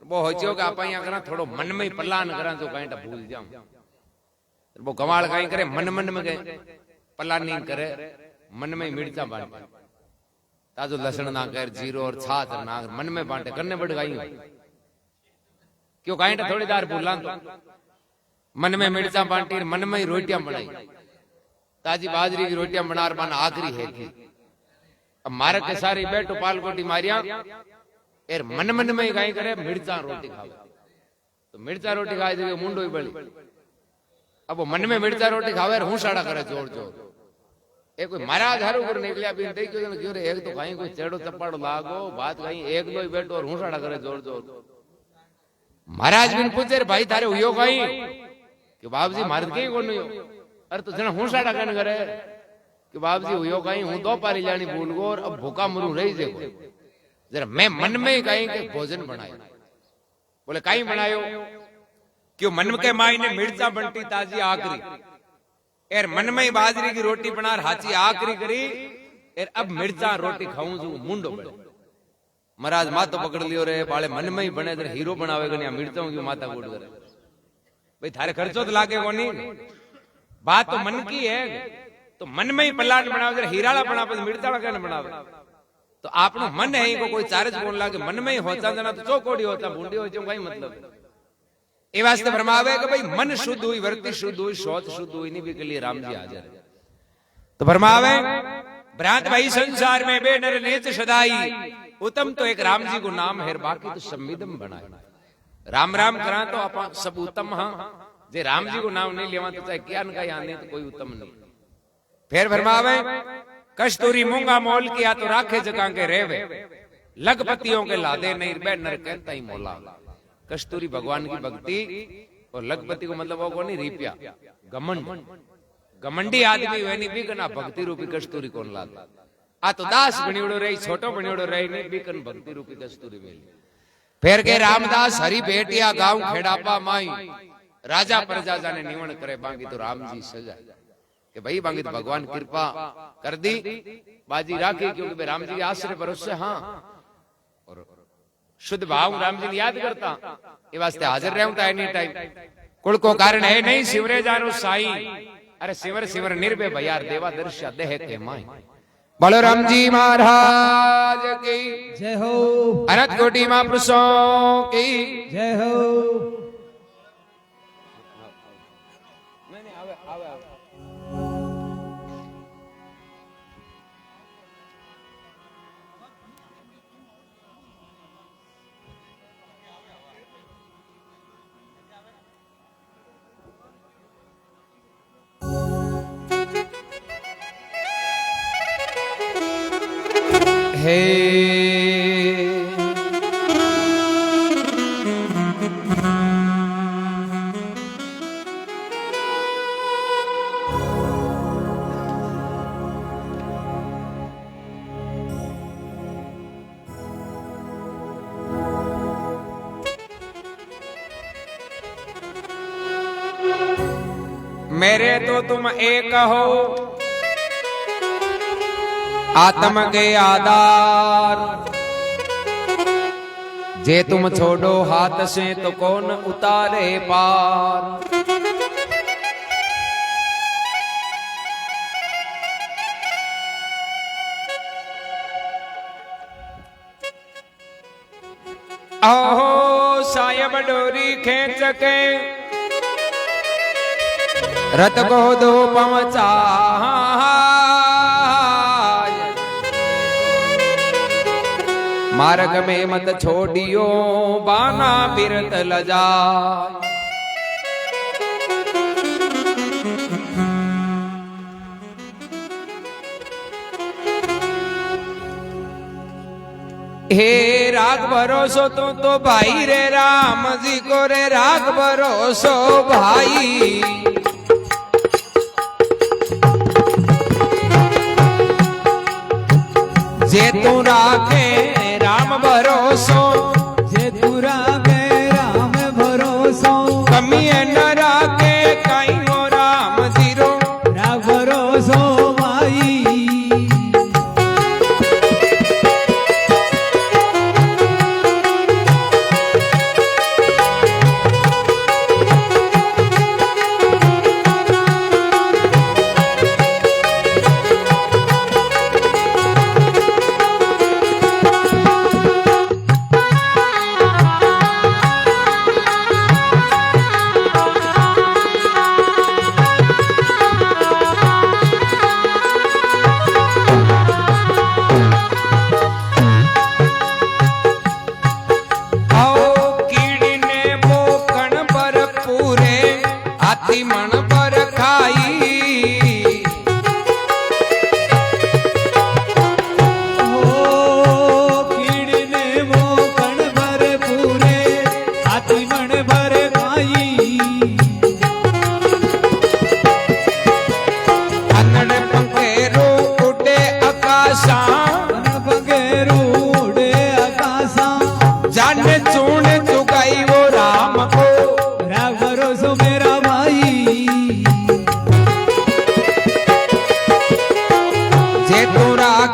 वो हो चो कि आप यहाँ करा थोड़ो मन में ही प्लान करा जो कहीं भूल जाऊं वो गवाड़ कहीं करे मन मन में गए प्लान नहीं करे मन में मिर्चा बांटे ताजो लसण ना कर जीरो और छाछ ना मन में बांटे करने बढ़ गई क्यों कहीं थोड़ी दार भूला तो मन में मिर्चा बांटी मन में ही रोटियां बनाई ताजी बाजरी की रोटियां बना पाना आखिरी है कि अब मारे के सारी बैठो पाल कोटी मारिया एर मन मन में ही कहीं करे मिर्चा रोटी खावे तो मिर्चा रोटी खाए तो मुंडो ही बड़ी अब वो मन में मिर्चा रोटी खावे हूं साड़ा करे जोर जोर ए कोई महाराज हारू कर निकलिया भी नहीं क्यों रे एक तो कहीं कोई चेड़ो चप्पाड़ो लागो बात कहीं एक दो ही बैठो और हूं साड़ा करे जोर जोर महाराज बिन पूछे भाई थारे हुयो कहीं कि बाप जी मार कहीं को नहीं अरे तो जना हूं साड़ा कन करे कि बाप जी हुयो कहीं हूं दो पारी जानी भूल गो और अब भूखा मरू रही देखो जरा मैं मन में ही कहीं के भोजन बनायो बोले कहीं बनायो क्यों मन के माई ने मिर्चा बनती ताजी आखरी एर मन में ही बाजरी की रोटी बना हाची आखरी करी एर अब मिर्चा रोटी खाऊं जो मुंडो बड़े महाराज मातो पकड़ लियो रे बाले मन में ही बने तेरे हीरो बनावेगा नहीं मिर्चों की माता गोड़ करे भाई थारे खर्चो तो लागे को नहीं बात तो मन की है तो मन में ही पलाट बनावे जरा हीराला बनावे मिर्चा का न बनावे तो आपनो मन है को कोई चार्ज कोन लागे मन में ही होता जना तो चौकोड़ी होता बूंदी हो जो भाई मतलब ए वास्ते फरमावे कि भाई मन शुद्ध हुई वृत्ति शुद्ध हुई सोच शुद्ध हुई नहीं भी के लिए राम जी हाजिर तो फरमावे भ्रांत भाई संसार में बे नर नेच सदाई उत्तम तो एक राम जी को नाम है बाकी तो संविदम बनाए राम राम करा तो आप सब उत्तम हाँ जे राम जी को नाम नहीं लेवा तो चाहे क्या का यहाँ नहीं तो कोई उत्तम नहीं फिर फरमावे कस्तूरी मूंगा मोल किया तो राखे जगह के रेवे लखपतियों के लादे नहीं बे नर कहता ही मोला कस्तूरी भगवान की भक्ति और लखपति को मतलब वो को नहीं रिपिया घमंड घमंडी आदमी वे नहीं बिकना भक्ति रूपी कस्तूरी कौन लाता आ तो दास बनियोड़ो रही छोटो बनियोड़ो रही नहीं बिकन भक्ति रूपी कस्तूरी मिली फिर के रामदास हरि बेटिया गांव खेड़ापा माई राजा प्रजा जाने निवण करे बाकी तो राम जी सजा कि भाई बाकी तो भगवान कृपा कर दी बाजी राखी क्योंकि राम जी के आश्रय भरोसे हाँ और शुद्ध भाव राम जी ने याद करता ये वास्ते हाजिर रहता एनी टाइम कुल को कारण है नहीं शिवरे जानो साई अरे शिवर शिवर निर्भय भयार देवा दर्शा देह के माई बोलो राम जी महाराज की जय हो अनंत कोटि महापुरुषों की जय हो मेरे तो तुम एक हो आत्म के आधार जे तुम छोड़ो हाथ से तो कौन उतारे पार ओहो सायब डोरी खींच के रत को दो पहुंचा मार्ग में मत छोड़ियो बाना बिरत लजा हे राग भरोसो तो भाई रे राम जी को रे राग भरोसो भाई जे तू राखे राम भरोसो जे तू राखे राम भरोसो कमी न राखे कहीं हो राम जीरो राग भरोसो माई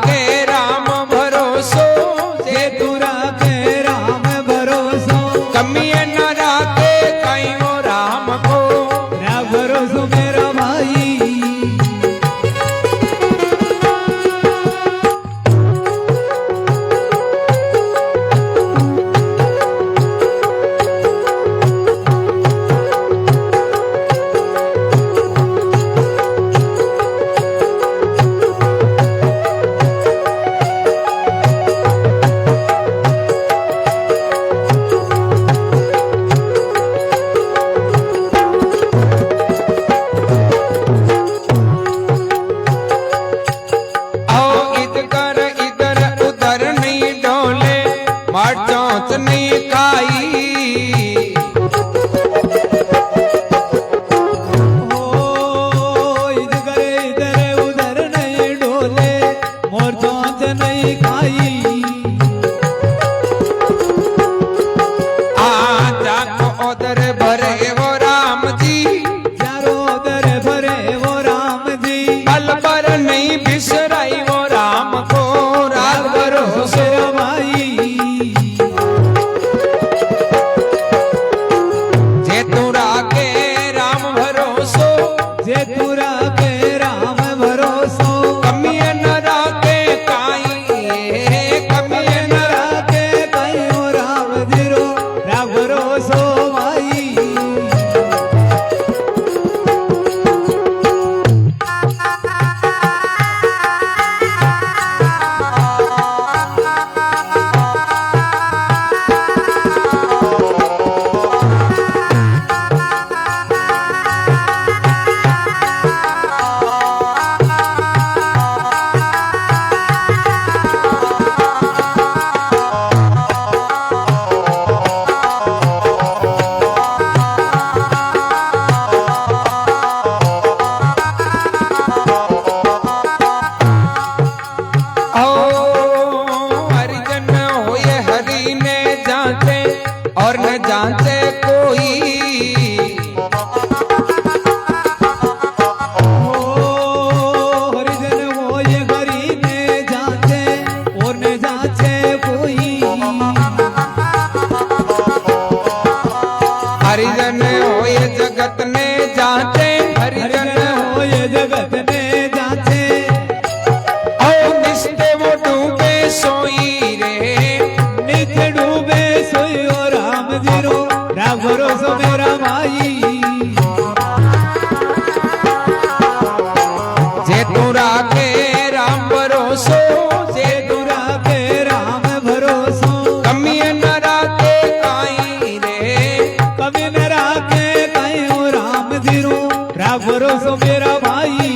राखे राम भरोसो जे तू राखे राम भरोसो कमी न राखे कहीं वो राम को राख भरोसो मेरा भाई चौथ नहीं खाई ओ इधर उधर नहीं डोले मोर चोंच नहीं खाई जाको उधर भरे वो राम जी चारों उधर भरे वो राम जी पल पर नहीं बिसराई वो राम को राग भरोसे मेरा भाई जे तू राखे राम भरोसो जे तू राखे राम भरोसो कमी न राखे काई कमी न राखे कयो राम जीरो राख भरोसो भाई हरिजन होए हरि ने जाते और न जाते कोई हरिजन वो ये हरि ने जाते और न जाते कोई हरिजन होए जगत ने जाते हरिजन हरिजन वो ये जगत ने जाते और निस्ते वो डूबे सोई रे नीचे डूबे सोयो राम जीरो राख भरोसो मेरा भाई जे तू राखे राम भरोसो जे तू राखे राम भरोसो कमी न राखे काई रे कभी न राखे कयो राम जीरो राख भरोसो मेरा भाई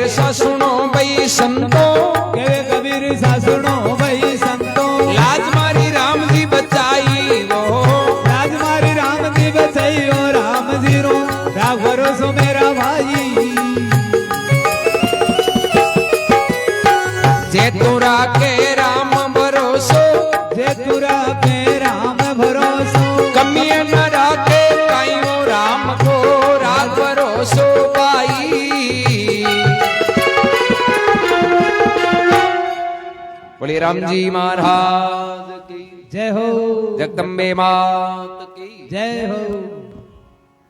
सा सुनो भाई संतो, कहे कबीर सा सुनो भाई संतो, लाज मारी राम जी बचाई वो, लाज मारी राम जी बचाई ओ राम जी रो राख भरोसो मेरा भाई। जे तू राखे राम भरोसो, जे तू राखे राम भरोसो, कमी न बोले राम जी महाराज की जय हो, जगदम्बे मात की जय हो।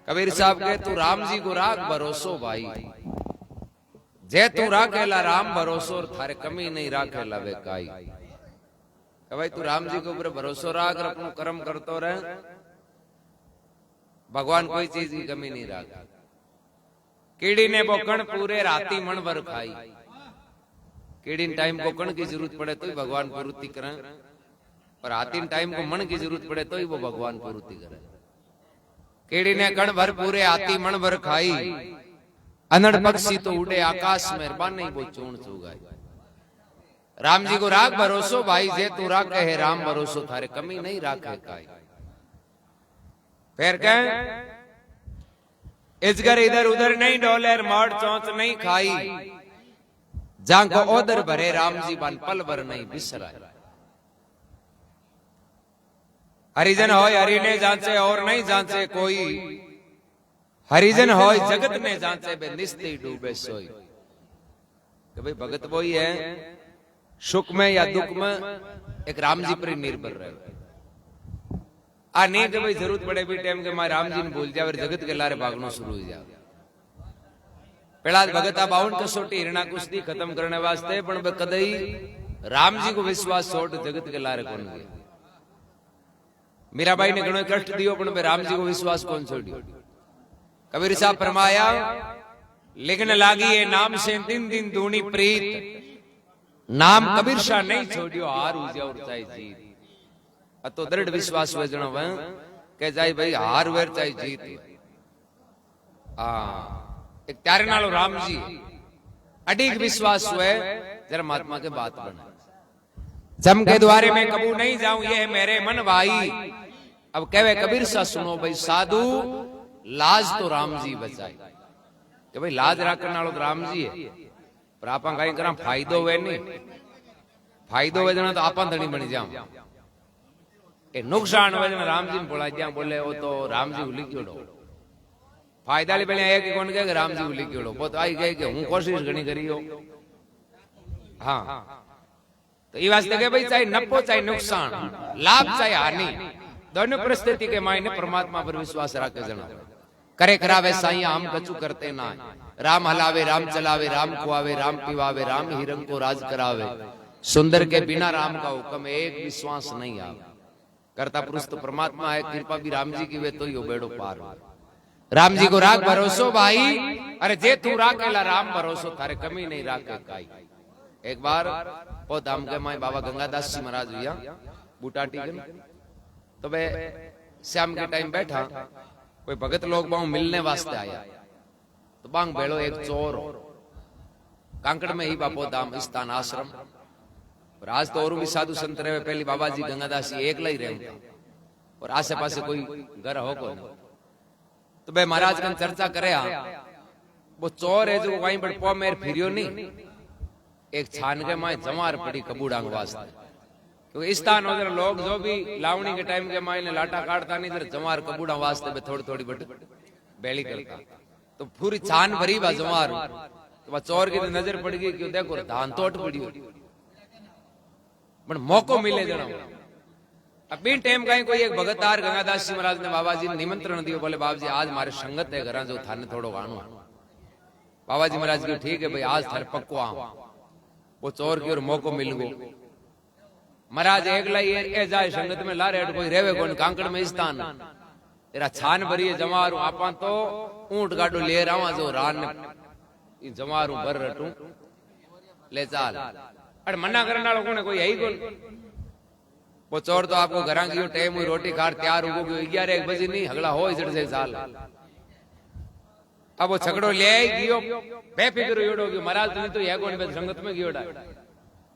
कबीर साहब कहे तू राम जी को राख भरोसो भाई, जे तू राखेला राम भरोसो और थारे कमी नहीं राखेला वे काई। भाई तू राम जी के ऊपर भरोसो राख, अपनो कर्म करतो रहे, भगवान कोई चीज की कमी नहीं राख। कीड़ी ने वो कण पूरे राती मन भर खाई, कीड़ी टाइम को कण की जरूरत पड़े तो ही भगवान पूर्ति करे, और हाथी टाइम को मन की जरूरत पड़े तो ही वो भगवान पूर्ति करे। कीड़ी ने कण भर पूरे हाथी मन भर खाई, अनड़ पक्षी तो उड़े आकाश में बन नहीं वो चूर्ण चुगाई। राम जी को राख भरोसो भाई, जे तू राखे है राम भरोसो थारे कमी नहीं राखे काई। फिर कह इजगर इधर उधर नहीं डोले, मार चौंच नहीं खाई, जाको ओदर भरे राम जी बन पल भर नहीं बिसराए। हरिजन होय हरि ने जांचे और नहीं जांचे कोई, हरिजन होय जगत ने जांचे बे निस्ती डूबे सोई। कि भाई भगत वो ही है, सुख में या दुख में एक राम जी पर ही निर्भर रहे। आ नहीं कि भाई जरूरत पड़े भी टाइम के मैं राम जी ने भूल जाए, जगत के लारे भागनो शुरू हो जाए। पेड़ा भगत आ 52 कसोटी हिरणा कुश्ती खत्म करने वास्ते, पण बे कदई राम जी को विश्वास छोड़ जगत के लारे कौन गया। मीराबाई ने घणो कष्ट दियो, पण बे राम जी को विश्वास कौन छोड़ियो। कबीर साहब फरमाया लिखने लागी ये नाम से दिन दिन दूनी प्रीत, नाम कबीर शाह नहीं छोड़ियो हार उजा और चाहे जीत। तो दृढ़ विश्वास हुए जनो वह कह जाए भाई हार वेर चाहे जीत। एक त्यारे नालो राम जी अडिग विश्वास हुए जरा महात्मा के बात बने। जम के द्वारे में कबू नहीं जाऊं ये है मेरे मन भाई। अब कहवे कबीर सा सुनो भाई साधु लाज तो राम जी बचाए। कि भाई लाज राखने वालों तो राम जी है, पर आप कहीं करा फायदो हुए नहीं, फायदो हुए जना तो आप धनी बनी जाओ, नुकसान हुए जना राम जी ने बोला दिया, बोले वो तो राम जी उली क्यों फायदा ली पहले आया कि कौन कहे राम जी उली क्यों बहुत आई गए कि हूं कोशिश घनी करी हो। हाँ तो ये वास्ते के भाई चाहे नफो चाहे नुकसान, लाभ चाहे हानि, दोनों परिस्थिति के मायने परमात्मा पर विश्वास रखे जना। करे करावे साइया हम कछु करते ना, राम हलावे राम चलावे राम खुआवे राम पिवावे राम ही रंग को राज करावे, सुंदर के बिना राम का हुक्म एक विश्वास नहीं आवे। करता पुरुष तो परमात्मा है, कृपा भी राम जी की वे तो ही बेड़ो पार हो। राम जी को राख भरोसो भाई, अरे जे तू राखेला राम भरोसो थारे कमी नहीं राखे काई। एक बार वो धाम के माए बाबा गंगादास जी महाराज हुआ बूटाटी के, तो वे शाम के टाइम बैठा, कोई भगत लोग बाहू मिलने वास्ते आया, तो बांग बेड़ो एक चोर कांकड़ में ही बापो धाम स्थान आश्रम। और आज तो और भी साधु संत रहे, पहली बाबा जी गंगादास जी एकला ही रहे और आसे पासे कोई घर हो को। तो भाई महाराज का चर्चा करे, वो चोर है जो वहीं पर पौ मेर फिरियो नहीं, एक छान के माए जमार पड़ी कबूडांग वास्ते। क्योंकि स्थान उधर लोग जो भी लावणी के टाइम के माए ने लाटा काटता नहीं, इधर जमार कबूडा वास्ते में थोड़ी थोड़ी बट बेली करता। तो पूरी छान भरी बा जमार, तो वह चोर की नजर पड़ गई क्यों देखो धान तोट पड़ी हो, मौको मिले जना। अब इन टाइम का कोई एक भगतार गंगादास जी महाराज ने बाबा जी ने निमंत्रण दियो, बोले बाबा जी आज मारे संगत है घर जो थाने थोड़ो गानो। बाबा जी महाराज की ठीक है भाई आज थारे पक्को आओ। वो चोर की ओर मौको मिल गो, महाराज एकला ही जाए संगत में ला रहे कोई रेवे कौन कांकड़ में स्थान तेरा छान भरी जमारू आपा तो ऊंट गाडो ले रहा जो रान जमारू भर रटू ले चाल। अरे मना करने वालों ने कोई यही कौन। वो चोर तो आपको घर की टाइम हुई रोटी खार तैयार हो गई 11-1 बजे नहीं हगला हो इधर से साल। अब वो छकड़ो ले गियो बेफिक्र योड़ो कि महाराज तुम तो यह कौन संगत में गियोड़ा।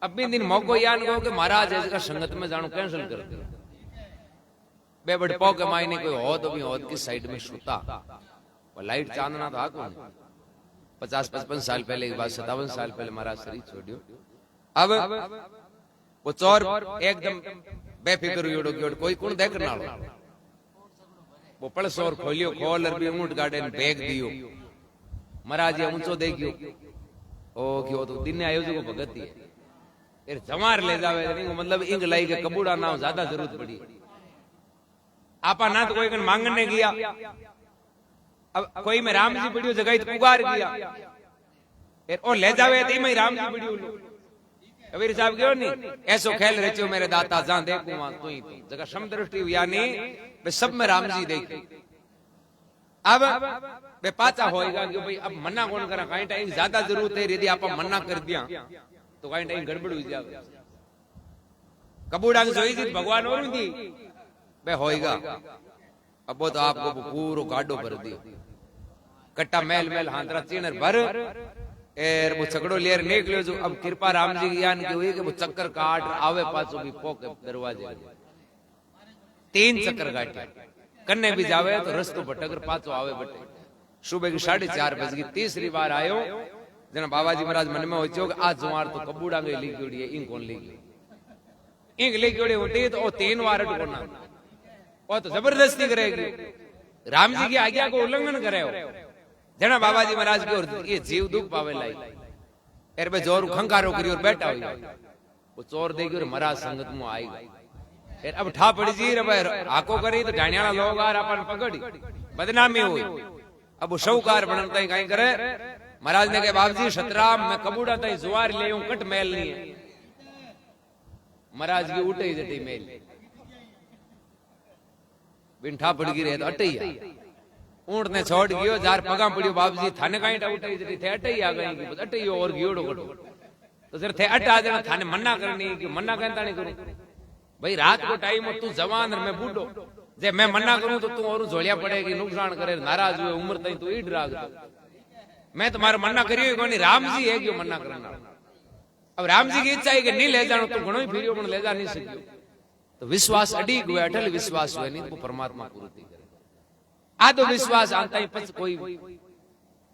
अब भी दिन मौको यान को कि महाराज ऐसा संगत में जानो कैंसिल कर दे। बे बड़े पौ के मायने कोई हो तो भी होद की साइड में सुता, वो लाइट चांदना था कौन 50-55 साल पहले की बात, 57 साल पहले महाराज शरीर छोड़ियो। अब वो चोर एकदम बेफिक्र योड़ो की कोई कौन देखने वाला। वो पड़सोर खोलियो खोल और भी ऊंट गार्डन बैग दियो। महाराज ये ऊंचो देखियो ओ कि वो तो दिन ने आयो जो भगत ही है। फिर जवार ले जावे इनको मतलब इंग लाई के कबूड़ा ना ज्यादा जरूरत पड़ी आपा ना तो कोई कन मांगने गया अब कोई में राम जी पड़ियो जगह तो पुकार गया फिर ओ ले जावे तो में राम जी पड़ियो कबीर साहब क्यों नहीं ऐसो खेल रचो मेरे दाता जहां देखूं वहां तू ही जगह सम दृष्टि यानी वे सब में राम जी देखे अब वे पाचा होएगा कि भाई अब मना कौन करा कहीं टाइम ज्यादा जरूरत है यदि आप मना कर दिया तो कहीं टाइम गड़बड़ हो जाए कबूड़ा की सोई थी भगवान और दी वे होएगा अब वो तो आपको पूरा गाडो भर दियो कट्टा मेल मेल हांतरा चीनर भर एर वो चकड़ो लेर निकलो जो अब कृपा राम जी की ज्ञान की हुई कि वो चक्कर काट आवे पाछो भी पोके दरवाजे 3 चक्कर काटे कन्ने भी जावे तो रस्तो भटकर पाछो आवे बटे सुबह की 4:30 बज गई तीसरी बार आयो जना बाबाजी महाराज मन में होचो कि आज जुआर तो कबूड़ा गई लिखोड़ी है इन कौन लिखी इंग लिखोड़ी होती तो ओ 3 बार कोना वो तो जबरदस्ती करेगी राम जी की आज्ञा को उल्लंघन करे जना बाबाजी महाराज की और ये जीव दुख पावे लाई एर बे जोर खंकारो करी और बैठा हुई वो चोर देगी और मरा संगत में आई फिर अब ठा पड़ी जी रे आको करी तो ढाणियाला लोग आर अपन पकड़ी बदनामी हुई अब वो शौकार बनता ही कहीं करे महाराज ने कहा बाबूजी सतराम मैं कबूड़ा तई जुआर ले हूं कट मेल नहीं है महाराज की उठे ही जटी मेल बिन ठा पड़ गई रहे तो अटैया ऊंट ने छोड़ गयो जार पगा पड़ियो बाबूजी थाने कहीं उठे जटी थे अटैया गई कि अटैयो और गियोड़ो कटो तो सिर थे अटा देना थाने मन्ना करनी कि मन्ना कहता नहीं करूं भाई रात को टाइम हो तू जवान और मैं बूढ़ो जे मैं मन्ना करूं तो तू और झोलिया पड़ेगी नुकसान करे नाराज हुए उम्र तई तू ईड राग मैं तुम्हारा मन्ना करियो कोनी राम जी है क्यों मन्ना करना अब राम जी की इच्छा है कि नहीं ले जानो तो घणो ही फिरियो पण ले जा नहीं सकियो तो विश्वास अडीग हुए अटल विश्वास हुए नहीं तो परमात्मा पूर्ति करे आ तो विश्वास आता ही पछ कोई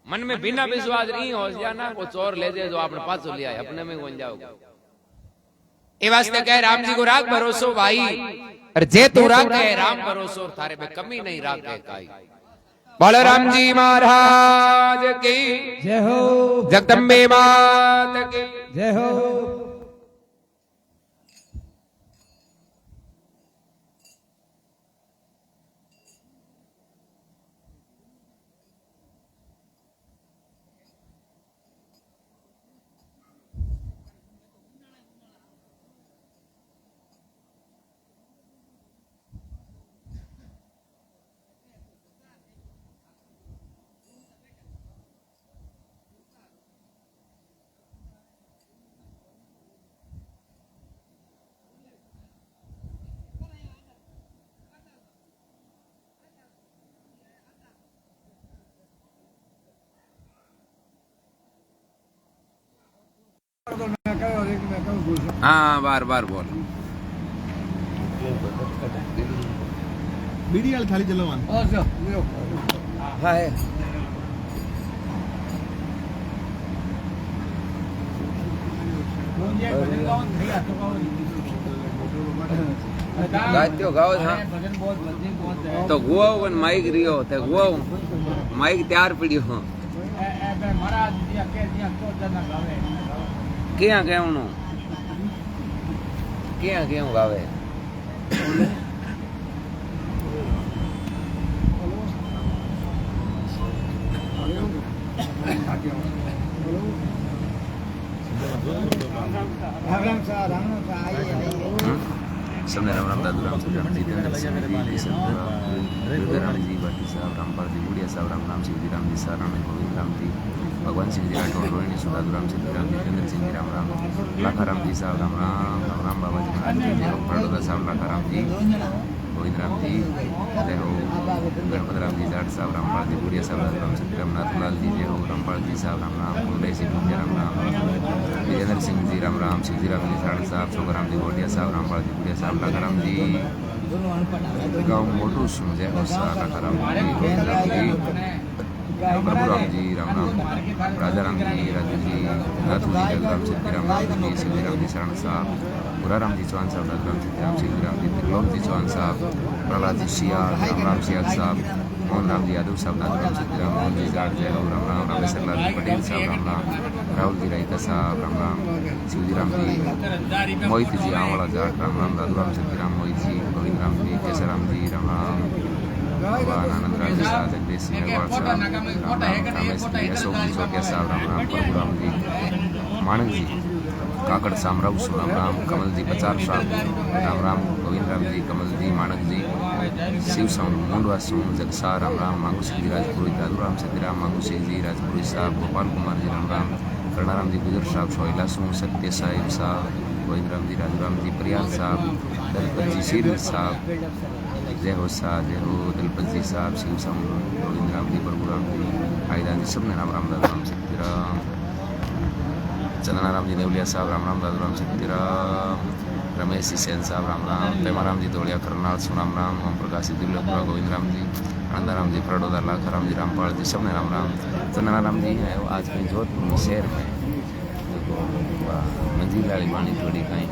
मन में बिना विश्वास नहीं हो जाना वो चोर ले जाए जो आपने पाछो लिया है अपने में बन जाओगे ए वास्ते कहे राम जी को राख भरोसो भाई और जे तू राखे राम भरोसो थारे में कमी नहीं राखे काई बोलो राम जी महाराज की जय हो जगदम्बे मात की जय हो हाँ बार बार बोल बीड़ी वाली थाली चलवान हाय गात्यो गाओ हाँ तो गुआओ बन माइक रियो ते गुआओ माइक तैयार पड़ियो क्या कहूं क्या कहूं गावे सबने राम राम दादू राम राम जितेंद्र सिंह जी राम जी भट्टी साहब रामपाल जी बुढ़िया साहब राम राम सिंह जी राम जी साहब राम गोविंद राम जी भगवान सिंह जी राठौर रोहिणी सुधादू राम सिंह राम जितेंद्र सिंह जी राम राम लाखा राम जी साहब राम राम राम राम बाबा जी महाराज जी जय हो बड़ौदा साहब लाखा राम जी गोविंद राम जी जय हो गणपत राम जी जाट साहब रामपाल जी बुढ़िया साहब राम सिंह राम नाथलाल जी जय हो रामपाल जी साहब राम राम कुंडे सिंह राम राम विजेंद्र सिंह जी राम राम सिंह जी राम जी साड़ साहब छोकराम जी गोटिया साहब रामपाल जी बुढ़िया साहब लाखा राम जी गाँव मोटू सुन जय हो लाखा राम जी गोविंद राम जी प्रभु राम जी राम राम राजा राम जी राजू जी नाथू जी जगराम सिद्धि राम जी शरण साहब बुरा राम जी चौहान साहब राम सिद्धि राम जी त्रिलोक जी चौहान साहब प्रहलाद जी सियाल राम राम सियाल साहब मोहन राम जी यादव साहब दादूराम सतीराम मोहन जी जाट जय हो राम राम रामेश्वर लाल जी पटेल साहब राम राम राहुल जी रायका साहब राम राम शिवजी राम जी मोहित जी आंवला जाट राम राम दादूराम सतीराम मोहित जी गोविंद राम जी केशराम जी राम राम भगवान आनंद राम जी साहब जगदीश सिंह मेघवाल साहब राम राम रमेश जी अशोक जी चौकिया साहब राम राम प्रभुराम जी माणक जी काकड़ सामराव राम राम कमल जी बचार साहब राम राम गोविंद राम जी कमल जी माणक जी शिव साउंड मुंडवा सोम जगसा राम राम मांगू सिंह जी राजपुरोहित दादूराम सतीराम मांगू सिंह जी राजपुरोहित साहब गोपाल कुमार जी राम राम कर्णाराम जी गुजर साहब सोहिला सोम सत्य साहिब साहब गोविंद राम जी राजूराम जी प्रियाल साहब दलपत जी सीर साहब जय हो साहब जय हो दलपत जी साहब शिव साउंड गोविंद राम जी प्रभुराम जी आईदान जी सबने राम राम दादूराम सतीराम चंदनाराम जी नेवलिया साहब राम राम दादूराम सतीराम रमेश जी सेन साहब राम राम पेमाराम जी तोड़िया करनाल सो राम राम ओम प्रकाश जी दुल्लभपुरा गोविंद राम जी आनंदाराम जी फरडोदा लाखाराम जी रामपाल जी सबने राम राम चंदनाराम जी है वो आज कहीं जोधपुर शहर में मंजिल वाली बाणी थोड़ी कहीं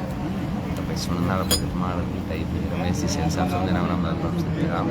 तो भाई सुनना भगत माल टाइप रमेश जी सेन साहब सबने राम राम दादूराम सतीराम